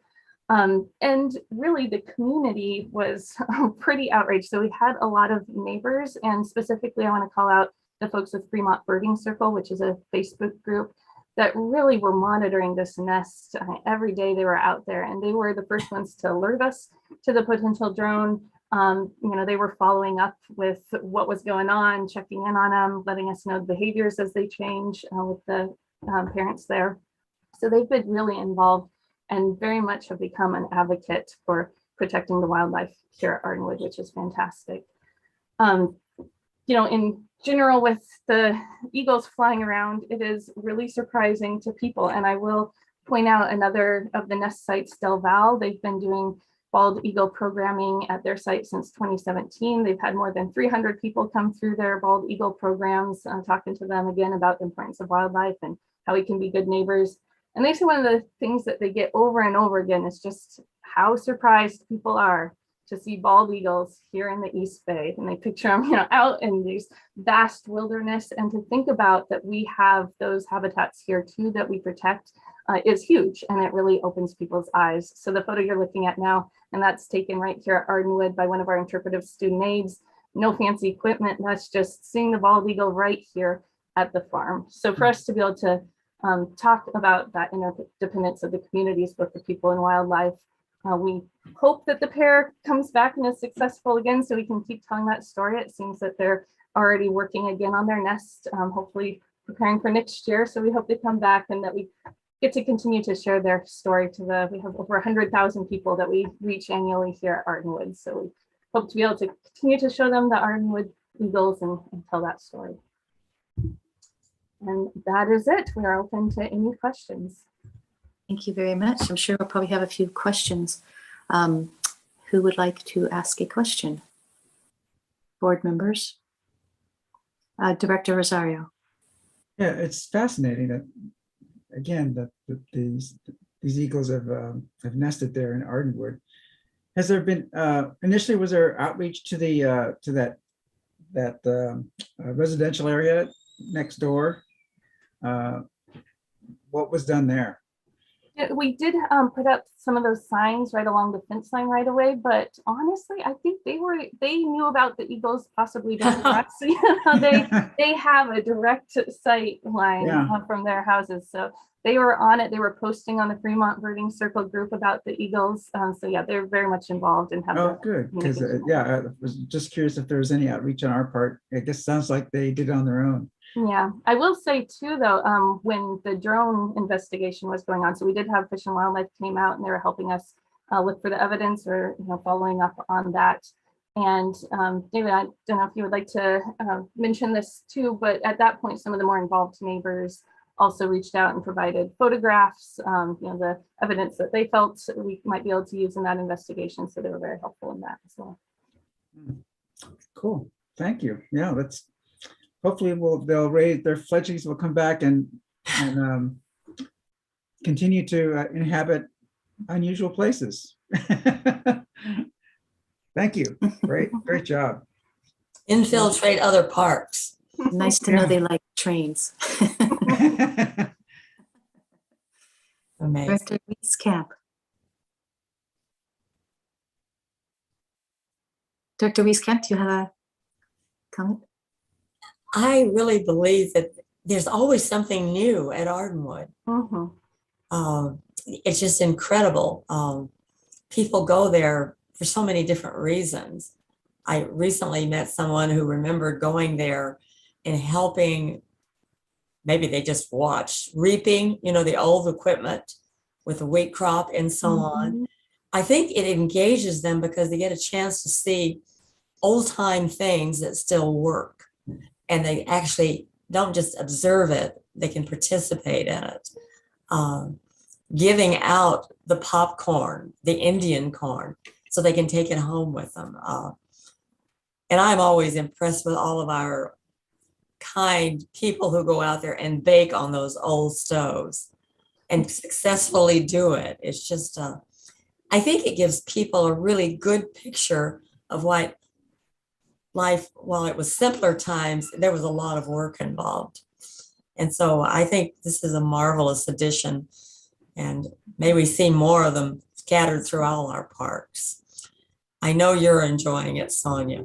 S9: And really the community was pretty outraged. So we had a lot of neighbors, and specifically I want to call out the folks with Fremont Birding Circle, which is a Facebook group that really were monitoring this nest. Every day they were out there, and they were the first ones to alert us to the potential drone. They were following up with what was going on, checking in on them, letting us know the behaviors as they change with the parents there. So they've been really involved and very much have become an advocate for protecting the wildlife here at Ardenwood, which is fantastic. In general, with the eagles flying around, it is really surprising to people. And I will point out another of the nest sites, Del Val. They've been doing bald eagle programming at their site since 2017. They've had more than 300 people come through their bald eagle programs, talking to them again about the importance of wildlife and how we can be good neighbors. And they say one of the things that they get over and over again is just how surprised people are to see bald eagles here in the East Bay. And they picture them, out in these vast wilderness. And to think about that we have those habitats here too that we protect is huge. And it really opens people's eyes. So the photo you're looking at now, and that's taken right here at Ardenwood by one of our interpretive student aides. No fancy equipment, that's just seeing the bald eagle right here at the farm. So for us to be able to talk about that interdependence of the communities, both the people and wildlife, we hope that the pair comes back and is successful again so we can keep telling that story. It seems that they're already working again on their nest, hopefully preparing for next year. So we hope they come back and that we get to continue to share their story we have over 100,000 people that we reach annually here at Ardenwood. So we hope to be able to continue to show them the Ardenwood eagles and tell that story. And that is it. We are open to any questions.
S2: Thank you very much. I'm sure we'll probably have a few questions. Who would like to ask a question? Board members? Director Rosario.
S7: Yeah, it's fascinating that, again, that these eagles have nested there in Ardenwood. Has there been initially, was there outreach to the to that residential area next door? What was done there?
S9: We did put up some of those signs right along the fence line right away, but honestly, I think they knew about the eagles possibly being nuts. They have a direct sight line from their houses, so they were on it. They were posting on the Fremont Birding Circle group about the eagles. So yeah, they're very much involved and have.
S7: Oh, good, because I was just curious if there was any outreach on our part. I guess sounds like they did it on their own.
S9: Yeah, I will say too, though, when the drone investigation was going on, so we did have Fish and Wildlife came out and they were helping us look for the evidence or following up on that. And David, I don't know if you would like to mention this too, but at that point, some of the more involved neighbors also reached out and provided photographs, the evidence that they felt we might be able to use in that investigation. So they were very helpful in that as well.
S7: Cool, thank you. Yeah, that's. Hopefully they'll raise their fledglings will come back and continue to inhabit unusual places. Thank you. Great job.
S1: Infiltrate other parks.
S2: Nice to know they like trains.
S1: Amazing.
S2: Director Wieskamp. Director Wieskamp, do you have a comment?
S1: I really believe that there's always something new at Ardenwood. It's just incredible. People go there for so many different reasons. I recently met someone who remembered going there and helping, maybe they just watched, reaping, the old equipment with the wheat crop and so on. I think it engages them because they get a chance to see old time things that still work. And they actually don't just observe it, they can participate in it. giving out the popcorn, the Indian corn, so they can take it home with them. And I'm always impressed with all of our kind people who go out there and bake on those old stoves and successfully do it. It's just, I think it gives people a really good picture of what life, while it was simpler times, there was a lot of work involved. And so I think this is a marvelous addition, and may we see more of them scattered through all our parks. I know you're enjoying it, Sonia.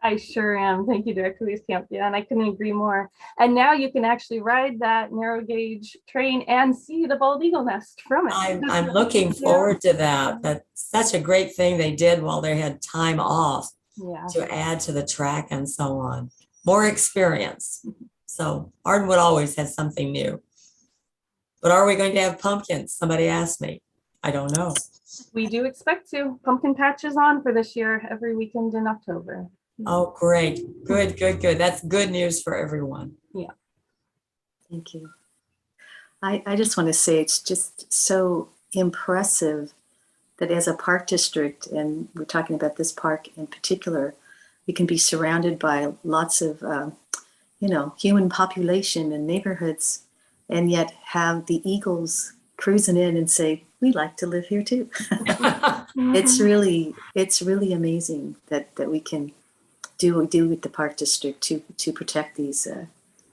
S9: I sure am. Thank you, Director Wieskamp. Yeah, and I couldn't agree more. And now you can actually ride that narrow gauge train and see the bald eagle nest from it.
S1: I'm looking forward to that. That's such a great thing they did while they had time off to add to the track and so on. More experience. So Ardenwood always has something new. But are we going to have pumpkins? Somebody asked me. I don't know.
S9: We do expect to. Pumpkin patch is on for this year every weekend in October.
S1: Oh, great. Good, good, good. That's good news for everyone.
S9: Yeah.
S2: Thank you. I just want to say it's just so impressive that as a park district, and we're talking about this park in particular, we can be surrounded by lots of, human population and neighborhoods, and yet have the eagles cruising in and say, we like to live here too. It's really amazing that we can do what we do with the park district to protect these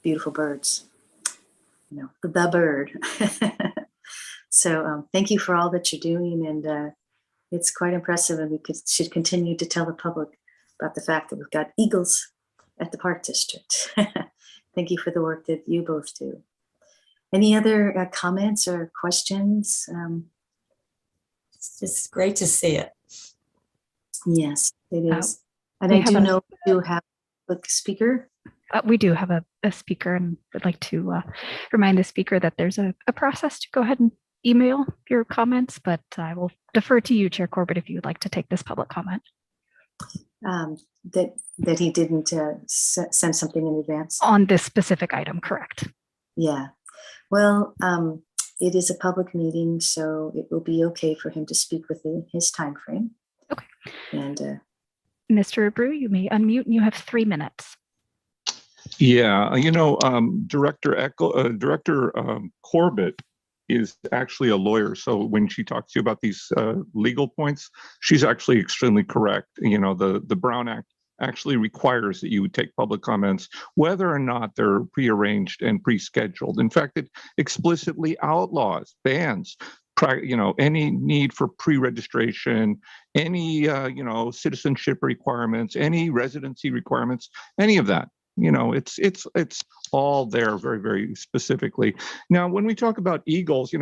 S2: beautiful birds. The bird. So thank you for all that you're doing, and it's quite impressive, and we should continue to tell the public about the fact that we've got eagles at the park district. Thank you for the work that you both do. Any other comments or questions?
S1: It's just great to see it.
S2: Yes, it is. And
S3: we
S2: I
S3: have
S2: do
S3: a-
S2: know you have a speaker.
S3: We do have a speaker, and would like to remind the speaker that there's a process to go ahead and email your comments, but I will defer to you, Chair Corbett, if you would like to take this public comment.
S2: That he didn't send something in advance.
S3: On this specific item, correct.
S2: Yeah. Well, it is a public meeting, so it will be okay for him to speak within his time frame.
S3: Okay.
S2: And
S3: Mr. Abreu, you may unmute, and you have 3 minutes.
S8: Yeah, Director Corbett is actually a lawyer. So when she talks to you about these legal points, she's actually extremely correct. The Brown Act actually requires that you take public comments, whether or not they're prearranged and pre-scheduled. In fact, it explicitly outlaws, bans, any need for pre-registration, any, citizenship requirements, any residency requirements, any of that. It's all there very, very specifically. Now, when we talk about eagles,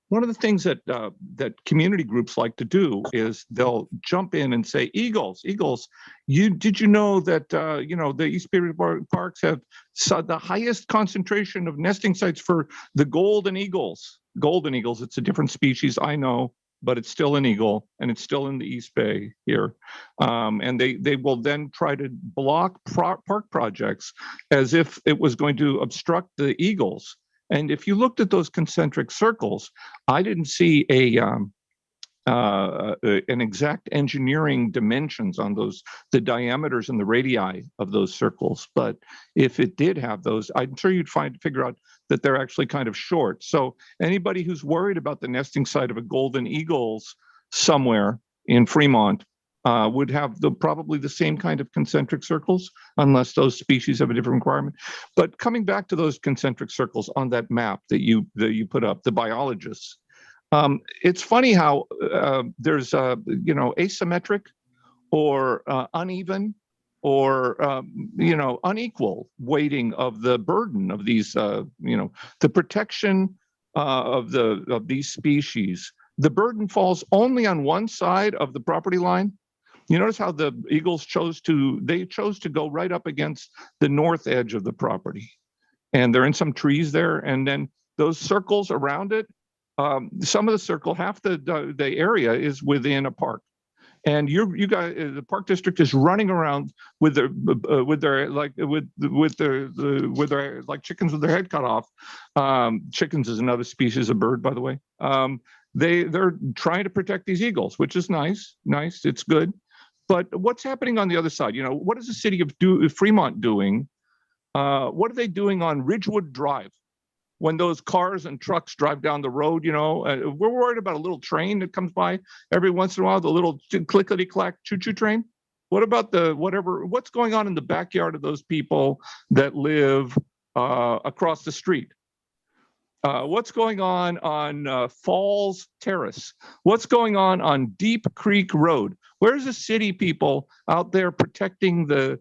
S8: one of the things that community groups like to do is they'll jump in and say, Eagles, did you know that the East Bay Parks have the highest concentration of nesting sites for the golden eagles? Golden eagles, it's a different species, I know, but it's still an eagle, and it's still in the East Bay here. And they will then try to block park projects as if it was going to obstruct the eagles. And if you looked at those concentric circles, I didn't see an exact engineering dimensions on those, the diameters and the radii of those circles. But if it did have those, I'm sure you'd figure out that they're actually kind of short. So anybody who's worried about the nesting site of a golden eagles somewhere in Fremont would have probably the same kind of concentric circles, unless those species have a different requirement. But coming back to those concentric circles on that map that you put up, the biologists, it's funny how there's asymmetric or uneven or unequal weighting of the burden of these the protection of these species. The burden falls only on one side of the property line. You notice how the eagles chose to go right up against the north edge of the property, and they're in some trees there, and then those circles around it, some of the circle, half the area is within a park. And you guys, the park district is running around with their like with their like chickens with their head cut off. Chickens is another species of bird, by the way. They're trying to protect these eagles, which is nice. It's good. But what's happening on the other side? You know, what is the city of Fremont doing? What are they doing on Ridgewood Drive when those cars and trucks drive down the road? You know, we're worried about a little train that comes by every once in a while, the little clickety-clack choo-choo train. What about what's going on in the backyard of those people that live across the street? What's going on Falls Terrace? What's going on Deep Creek Road? Where's the city people out there protecting the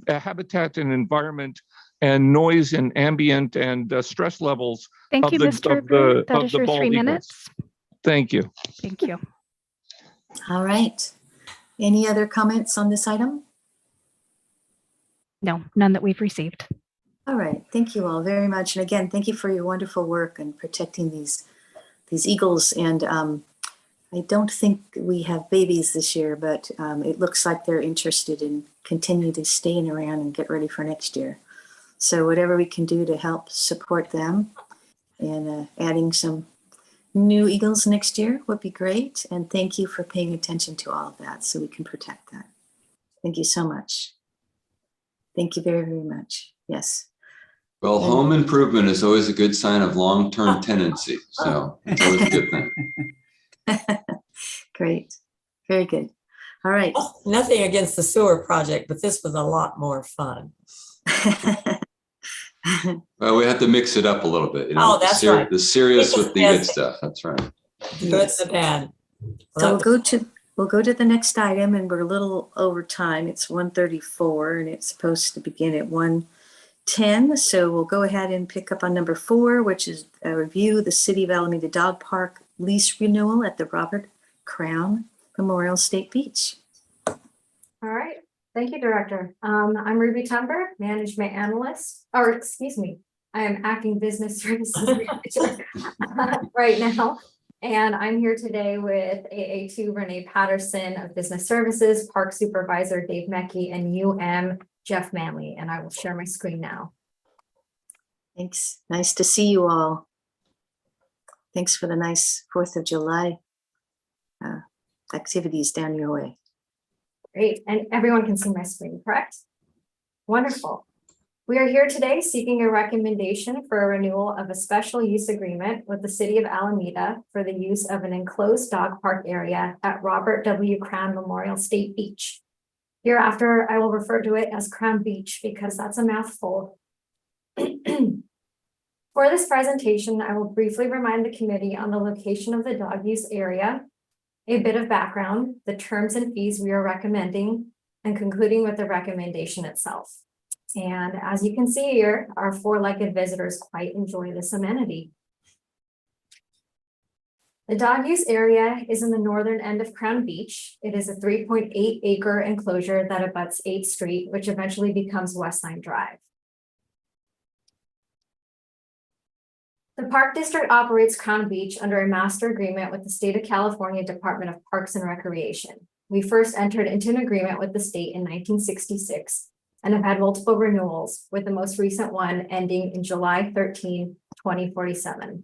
S8: habitat and environment and noise and ambient and stress levels?
S3: Thank you, Mr. Bird. That is your 3 minutes.
S8: Thank you.
S3: Thank you.
S2: All right. Any other comments on this item?
S3: No, none that we've received.
S2: All right. Thank you all very much. And again, thank you for your wonderful work in protecting these eagles. And I don't think we have babies this year, but it looks like they're interested in continue to staying around and get ready for next year. So whatever we can do to help support them and adding some new eagles next year would be great. And thank you for paying attention to all of that so we can protect that. Thank you so much. Thank you very, very much. Yes.
S5: Well, home improvement is always a good sign of long-term tenancy. So it's always a good thing.
S2: Great. Very good. All right.
S1: Oh, nothing against the sewer project, but this was a lot more fun.
S5: Well, we have to mix it up a little bit. You know,
S1: Oh, that's right.
S5: The serious with the good
S1: Yes.
S5: stuff. That's right.
S1: Good and bad.
S2: So we'll go to the next item, and we're a little over time. It's 1:34 and it's supposed to begin at 1:10. So we'll go ahead and pick up on number 4, which is a review of the City of Alameda Dog Park lease renewal at the Robert Crown Memorial State Beach.
S11: All right. Thank you, Director. I'm Ruby Tumber, Management Analyst, or excuse me, I am Acting Business Services Manager right now. And I'm here today with AA2 Renee Patterson of Business Services, Park Supervisor Dave Mecke, and UM Jeff Manley. And I will share my screen now.
S2: Thanks. Nice to see you all. Thanks for the nice 4th of July activities down your way.
S11: Great. And everyone can see my screen, correct? Wonderful. We are here today seeking a recommendation for a renewal of a special use agreement with the City of Alameda for the use of an enclosed dog park area at Robert W. Crown Memorial State Beach. Hereafter, I will refer to it as Crown Beach because that's a mouthful. For this presentation, I will briefly remind the committee on the location of the dog use area, a bit of background, the terms and fees we are recommending, and concluding with the recommendation itself. And as you can see here, our 4-legged visitors quite enjoy this amenity. The dog use area is in the northern end of Crown Beach. It is a 3.8 acre enclosure that abuts 8th Street, which eventually becomes Westline Drive. The Park District operates Crown Beach under a master agreement with the State of California Department of Parks and Recreation. We first entered into an agreement with the state in 1966 and have had multiple renewals, with the most recent one ending in July 13, 2047.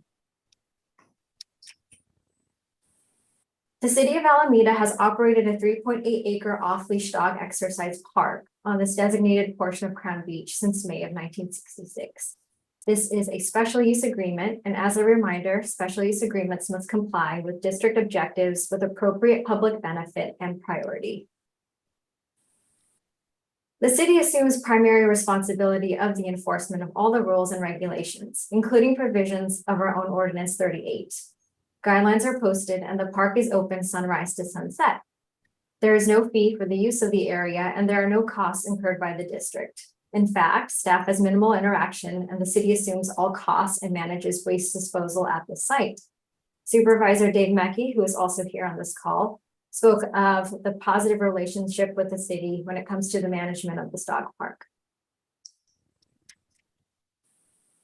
S11: The City of Alameda has operated a 3.8 acre off-leash dog exercise park on this designated portion of Crown Beach since May of 1966. This is a special use agreement, and as a reminder, special use agreements must comply with district objectives with appropriate public benefit and priority. The city assumes primary responsibility of the enforcement of all the rules and regulations, including provisions of our own Ordinance 38. Guidelines are posted and the park is open sunrise to sunset. There is no fee for the use of the area and there are no costs incurred by the district. In fact, staff has minimal interaction and the city assumes all costs and manages waste disposal at the site. Supervisor Dave Mecke, who is also here on this call, spoke of the positive relationship with the city when it comes to the management of this dog park.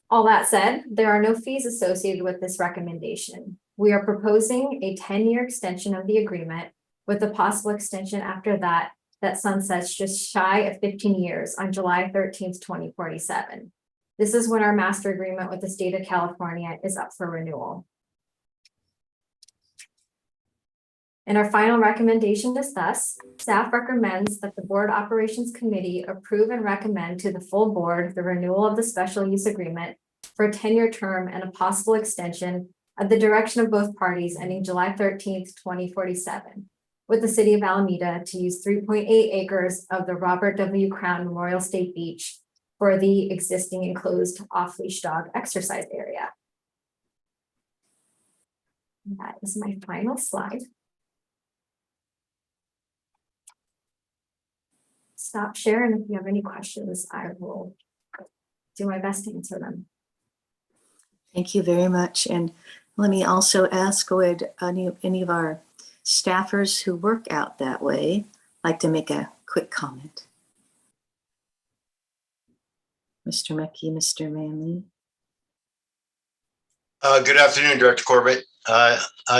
S11: All that said, there are no fees associated with this recommendation. We are proposing a 10-year extension of the agreement with a possible extension after that sunsets just shy of 15 years on July 13th, 2047. This is when our master agreement with the state of California is up for renewal. In our final recommendation discussed, staff recommends that the Board Operations Committee approve and recommend to the full board the renewal of the special use agreement for a 10-year term and a possible extension at the direction of both parties ending July 13th, 2047, with the city of Alameda to use 3.8 acres of the Robert W. Crown Memorial State Beach for the existing enclosed off-leash dog exercise area. That is my final slide. Stop sharing. If you have any questions, I will do my best to answer them.
S2: Thank you very much. And let me also ask, would any of our staffers who work out that way like to make a quick comment? Mr. Mackey, Mr. Manley.
S12: Good afternoon, Director Corbett.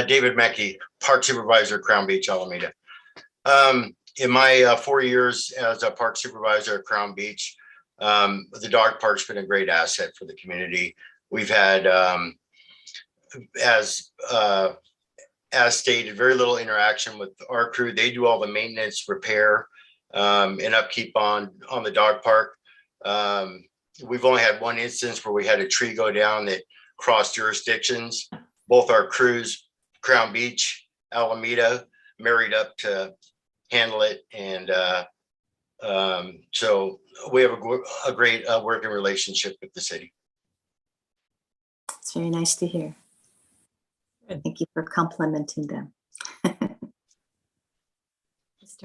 S12: David Mackey, Park Supervisor, Crown Beach, Alameda. In my 4 years as a park supervisor at Crown Beach, the dog park's been a great asset for the community. We've had, as stated, very little interaction with our crew. They do all the maintenance, repair, and upkeep on the dog park. We've only had one instance where we had a tree go down that crossed jurisdictions. Both our crews, Crown Beach, Alameda, married up to handle it. And so we have a great working relationship with the city.
S2: It's very nice to hear. Thank you for complimenting them. Mr.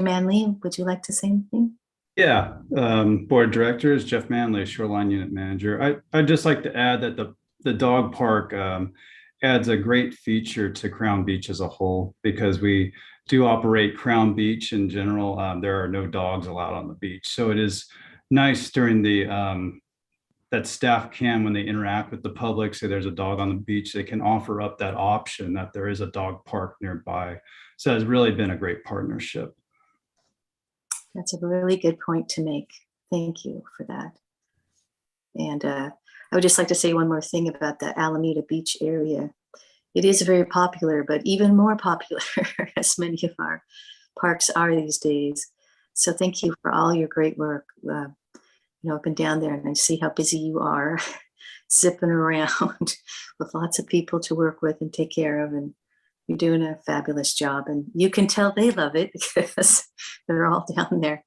S2: Manley, would you like to say anything?
S13: Yeah, Board of Directors, Jeff Manley, Shoreline Unit Manager. I'd just like to add that the dog park adds a great feature to Crown Beach as a whole, because we do operate Crown Beach in general. There are no dogs allowed on the beach. So it is nice during the that staff can, when they interact with the public, say there's a dog on the beach, they can offer up that option that there is a dog park nearby. So it's really been a great partnership.
S2: That's a really good point to make. Thank you for that. And I would just like to say one more thing about the Alameda Beach area. It is very popular, but even more popular as many of our parks are these days. So thank you for all your great work. I've been down there and I see how busy you are, zipping around with lots of people to work with and take care of. And you're doing a fabulous job. And you can tell they love it because they're all down there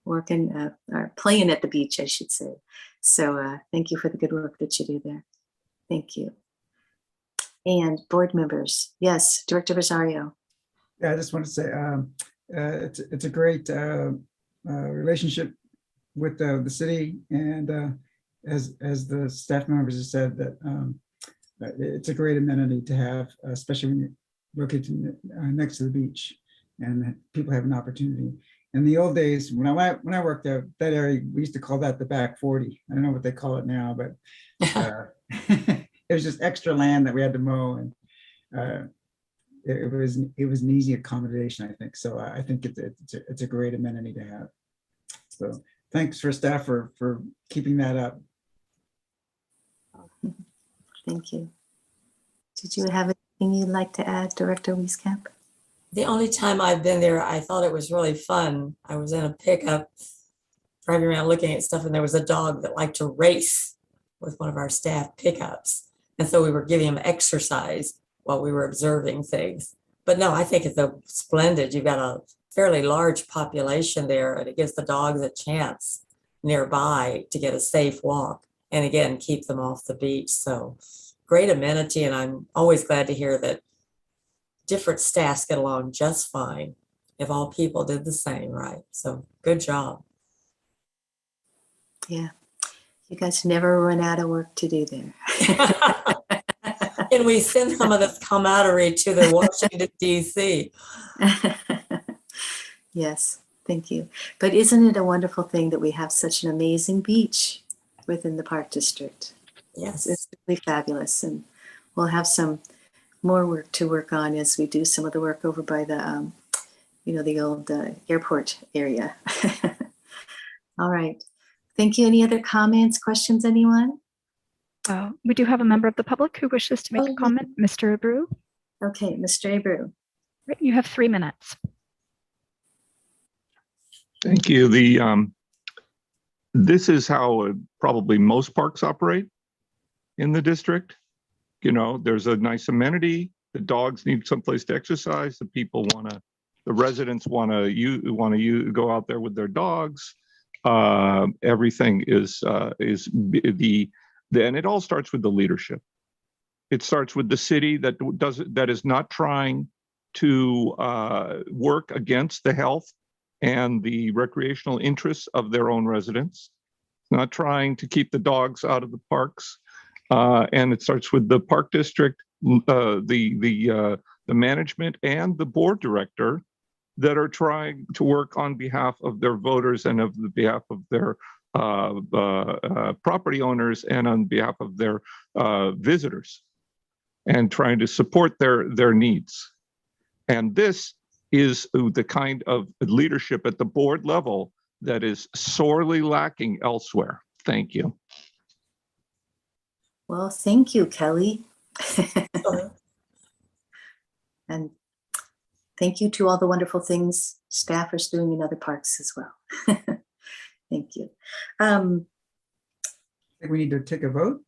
S2: working, or playing at the beach, I should say. So thank you for the good work that you do there. Thank you. And board members. Yes, Director Rosario.
S7: Yeah, I just want to say it's a great relationship with the city, and as the staff members have said, that it's a great amenity to have, especially when you're located next to the beach and people have an opportunity. In the old days, when I worked there, that area, we used to call that the back 40. I don't know what they call it now, but it was just extra land that we had to mow, and it was an easy accommodation, I think. So I think it's a great amenity to have. So thanks for staff for keeping that up.
S2: Thank you. Did you have anything you'd like to add, Director Wieskamp?
S1: The only time I've been there, I thought it was really fun. I was in a pickup driving around looking at stuff, and there was a dog that liked to race with one of our staff pickups. And so we were giving him exercise while we were observing things. But no, I think it's splendid. You've got a fairly large population there, and it gives the dogs a chance nearby to get a safe walk. And again, keep them off the beach. So great amenity. And I'm always glad to hear that different staffs get along just fine if all people did the same, right? So good job.
S2: Yeah, you guys never run out of work to do there.
S1: And we send some of this camaraderie to the Washington, D.C.
S2: Yes, thank you. But isn't it a wonderful thing that we have such an amazing beach within the Park District?
S1: Yes.
S2: It's really fabulous. And we'll have some more work to work on as we do some of the work over by the the old airport area. All right. Thank you. Any other comments, questions, anyone?
S3: We do have a member of the public who wishes to make a comment, Mr. Abreu.
S2: Okay, Mr. Abreu.
S3: Right, you have 3 minutes.
S8: Thank you. This is how probably most parks operate in the district. There's a nice amenity. The dogs need someplace to exercise. The residents want to go out there with their dogs. Everything and it all starts with the leadership. It starts with the city that is not trying to work against the health and the recreational interests of their own residents, not trying to keep the dogs out of the parks. And it starts with the park district, the management and the board director that are trying to work on behalf of their voters and of the behalf of their property owners and on behalf of their visitors, and trying to support their needs. And this is the kind of leadership at the board level that is sorely lacking elsewhere. Thank you.
S2: Well, thank you, Kelly. And thank you to all the wonderful things staff is doing in other parks as well. Thank you.
S7: I think we need to take a vote.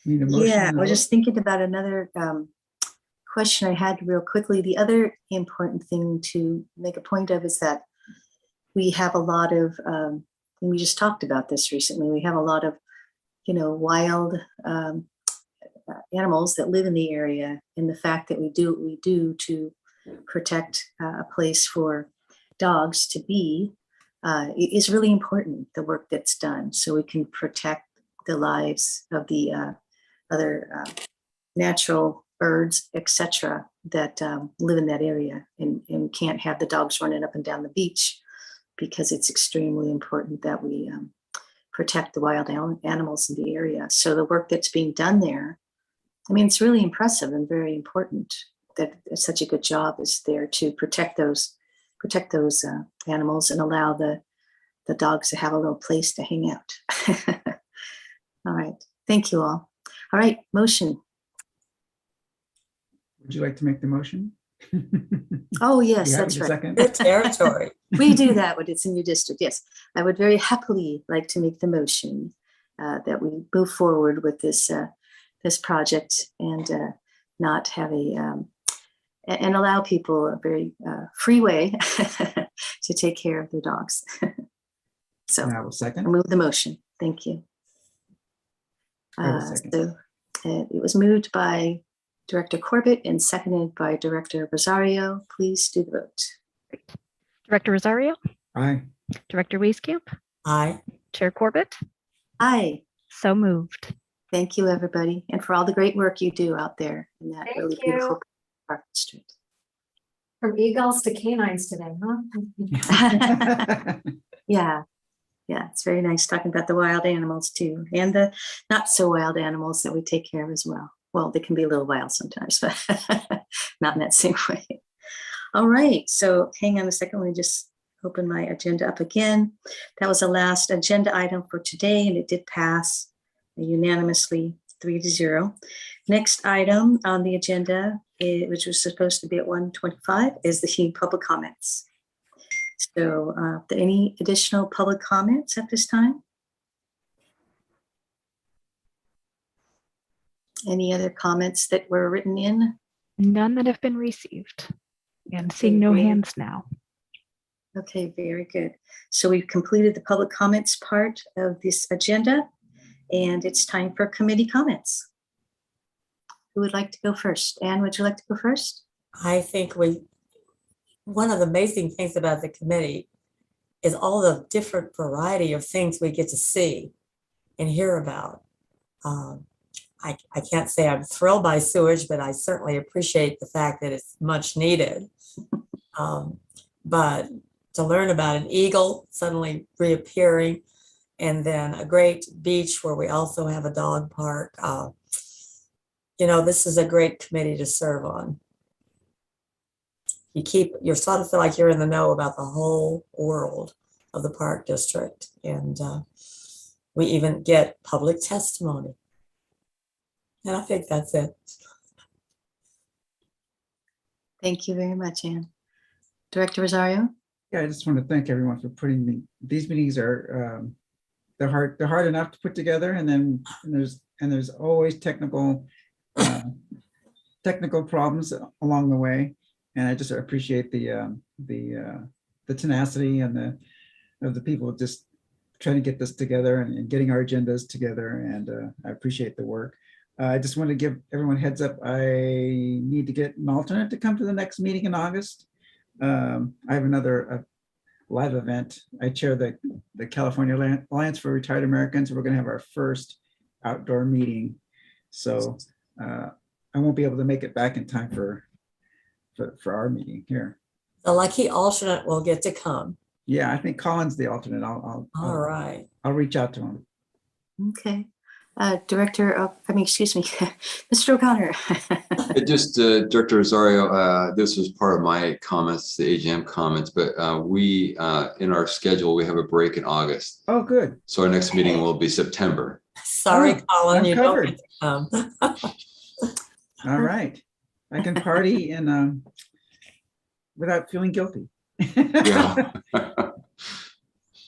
S7: Need a motion
S2: Yeah,
S7: and
S2: I
S7: a
S2: was
S7: vote?
S2: just thinking about another question I had real quickly. The other important thing to make a point of is that we have a lot of, and we just talked about this recently, we have a lot of, wild animals that live in the area, and the fact that we do what we do to protect a place for dogs to be is really important, the work that's done, so we can protect the lives of the other natural birds, etc., that live in that area, and can't have the dogs running up and down the beach, because it's extremely important that we protect the wild animals in the area. So the work that's being done there, it's really impressive and very important that such a good job is there to protect those animals and allow the dogs to have a little place to hang out. All right. Thank you all. All right. Motion.
S7: Would you like to make the motion?
S2: Oh, yes,
S7: You have
S2: that's
S7: it a
S2: right.
S7: second?
S1: Good territory.
S2: We do that when it's in your district. Yes, I would very happily like to make the motion that we move forward with this project and not have and allow people a very free way to take care of their dogs. So
S7: And I will
S2: I
S7: second.
S2: move the motion. Thank you.
S7: I will second.
S2: So it was moved by Director Corbett and seconded by Director Rosario. Please do the vote.
S3: Director Rosario,
S7: Aye.
S3: Director Wieskamp,
S1: Aye.
S3: Chair Corbett,
S2: Aye.
S3: so moved.
S2: Thank you, everybody, and for all the great work you do out there in that
S11: Thank
S2: really
S11: you.
S2: beautiful park district.
S11: From eagles to canines today, huh?
S2: Yeah, it's very nice talking about the wild animals too, and the not so wild animals that we take care of as well. Well, they can be a little wild sometimes, but not in that same way. All right, so hang on a second. Let me just open my agenda up again. That was the last agenda item for today, and it did pass unanimously 3-0. Next item on the agenda, which was supposed to be at 1:25, is the public comments. So any additional public comments at this time? Any other comments that were written in?
S3: None that have been received. And seeing no hands now.
S2: Okay, very good. So we've completed the public comments part of this agenda, and it's time for committee comments. Who would like to go first? Anne, would you like to go first?
S1: I think one of the amazing things about the committee is all the different variety of things we get to see and hear about. I can't say I'm thrilled by sewage, but I certainly appreciate the fact that it's much needed. But to learn about an eagle suddenly reappearing, and then a great beach where we also have a dog park, this is a great committee to serve on. you're sort of feel like you're in the know about the whole world of the park district. And we even get public testimony. And I think that's it.
S2: Thank you very much, Anne. Director Rosario?
S7: Yeah, I just want to thank everyone for putting these meetings are, they're hard enough to put together, and then there's always technical problems along the way. And I just appreciate the tenacity and of the people just trying to get this together and getting our agendas together. And I appreciate the work. I just want to give everyone heads up. I need to get an alternate to come to the next meeting in August. I have another live event. I chair the California Alliance for Retired Americans. We're going to have our first outdoor meeting. So I won't be able to make it back in time for our meeting here.
S1: The lucky alternate will get to come.
S7: Yeah, I think Colin's the alternate.
S1: All right.
S7: I'll reach out to him.
S2: Okay. Excuse me, Mr. O'Connor.
S5: Director Rosario, this was part of my comments, the AGM comments, but we, in our schedule, we have a break in August.
S7: Oh, good.
S5: So our next meeting will be September.
S1: Sorry, Colin,
S7: I'm
S1: you
S7: covered.
S1: don't get to come.
S7: All right. I can party and without feeling guilty.
S5: Yeah.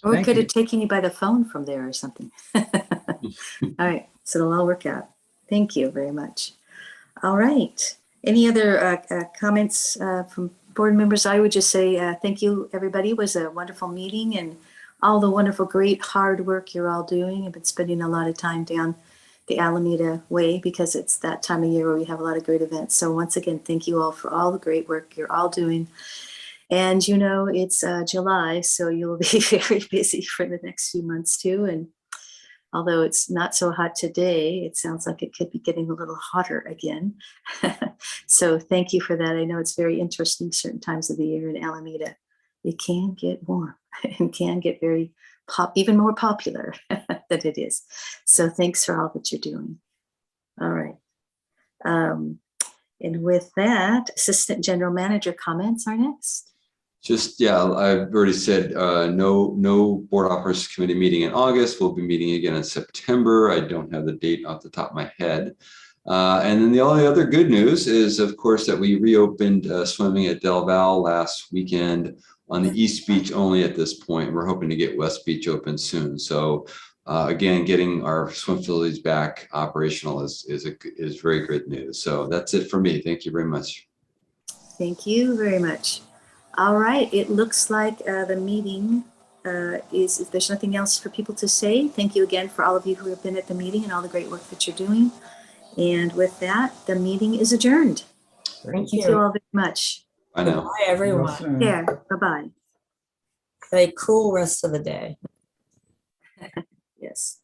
S2: Or we
S7: Thank
S2: could
S7: you.
S2: have taken you by the phone from there or something. All right, so it'll all work out. Thank you very much. All right. Any other comments from board members? I would just say thank you, everybody. It was a wonderful meeting, and all the wonderful, great, hard work you're all doing. I've been spending a lot of time down the Alameda Way because it's that time of year where we have a lot of great events. So once again, thank you all for all the great work you're all doing. And you know, it's July, so you'll be very busy for the next few months too. And although it's not so hot today, it sounds like it could be getting a little hotter again. So thank you for that. I know it's very interesting certain times of the year in Alameda. It can get warm and can get very even more popular than it is. So thanks for all that you're doing. All right. And with that, Assistant General Manager comments are next.
S5: Just, yeah, I've already said no Board Operations Committee meeting in August. We'll be meeting again in September. I don't have the date off the top of my head. And then the only other good news is, of course, that we reopened swimming at Del Val last weekend on the East Beach only at this point. We're hoping to get West Beach open soon. So again, getting our swim facilities back operational is very good news. So that's it for me. Thank you very much.
S2: Thank you very much. All right, it looks like the meeting if there's nothing else for people to say, thank you again for all of you who have been at the meeting and all the great work that you're doing. And with that, the meeting is adjourned.
S1: Thank
S2: Thank you all very much.
S5: I know.
S1: Bye, everyone.
S2: Yeah, bye-bye.
S1: Have a cool rest of the day.
S2: Yes.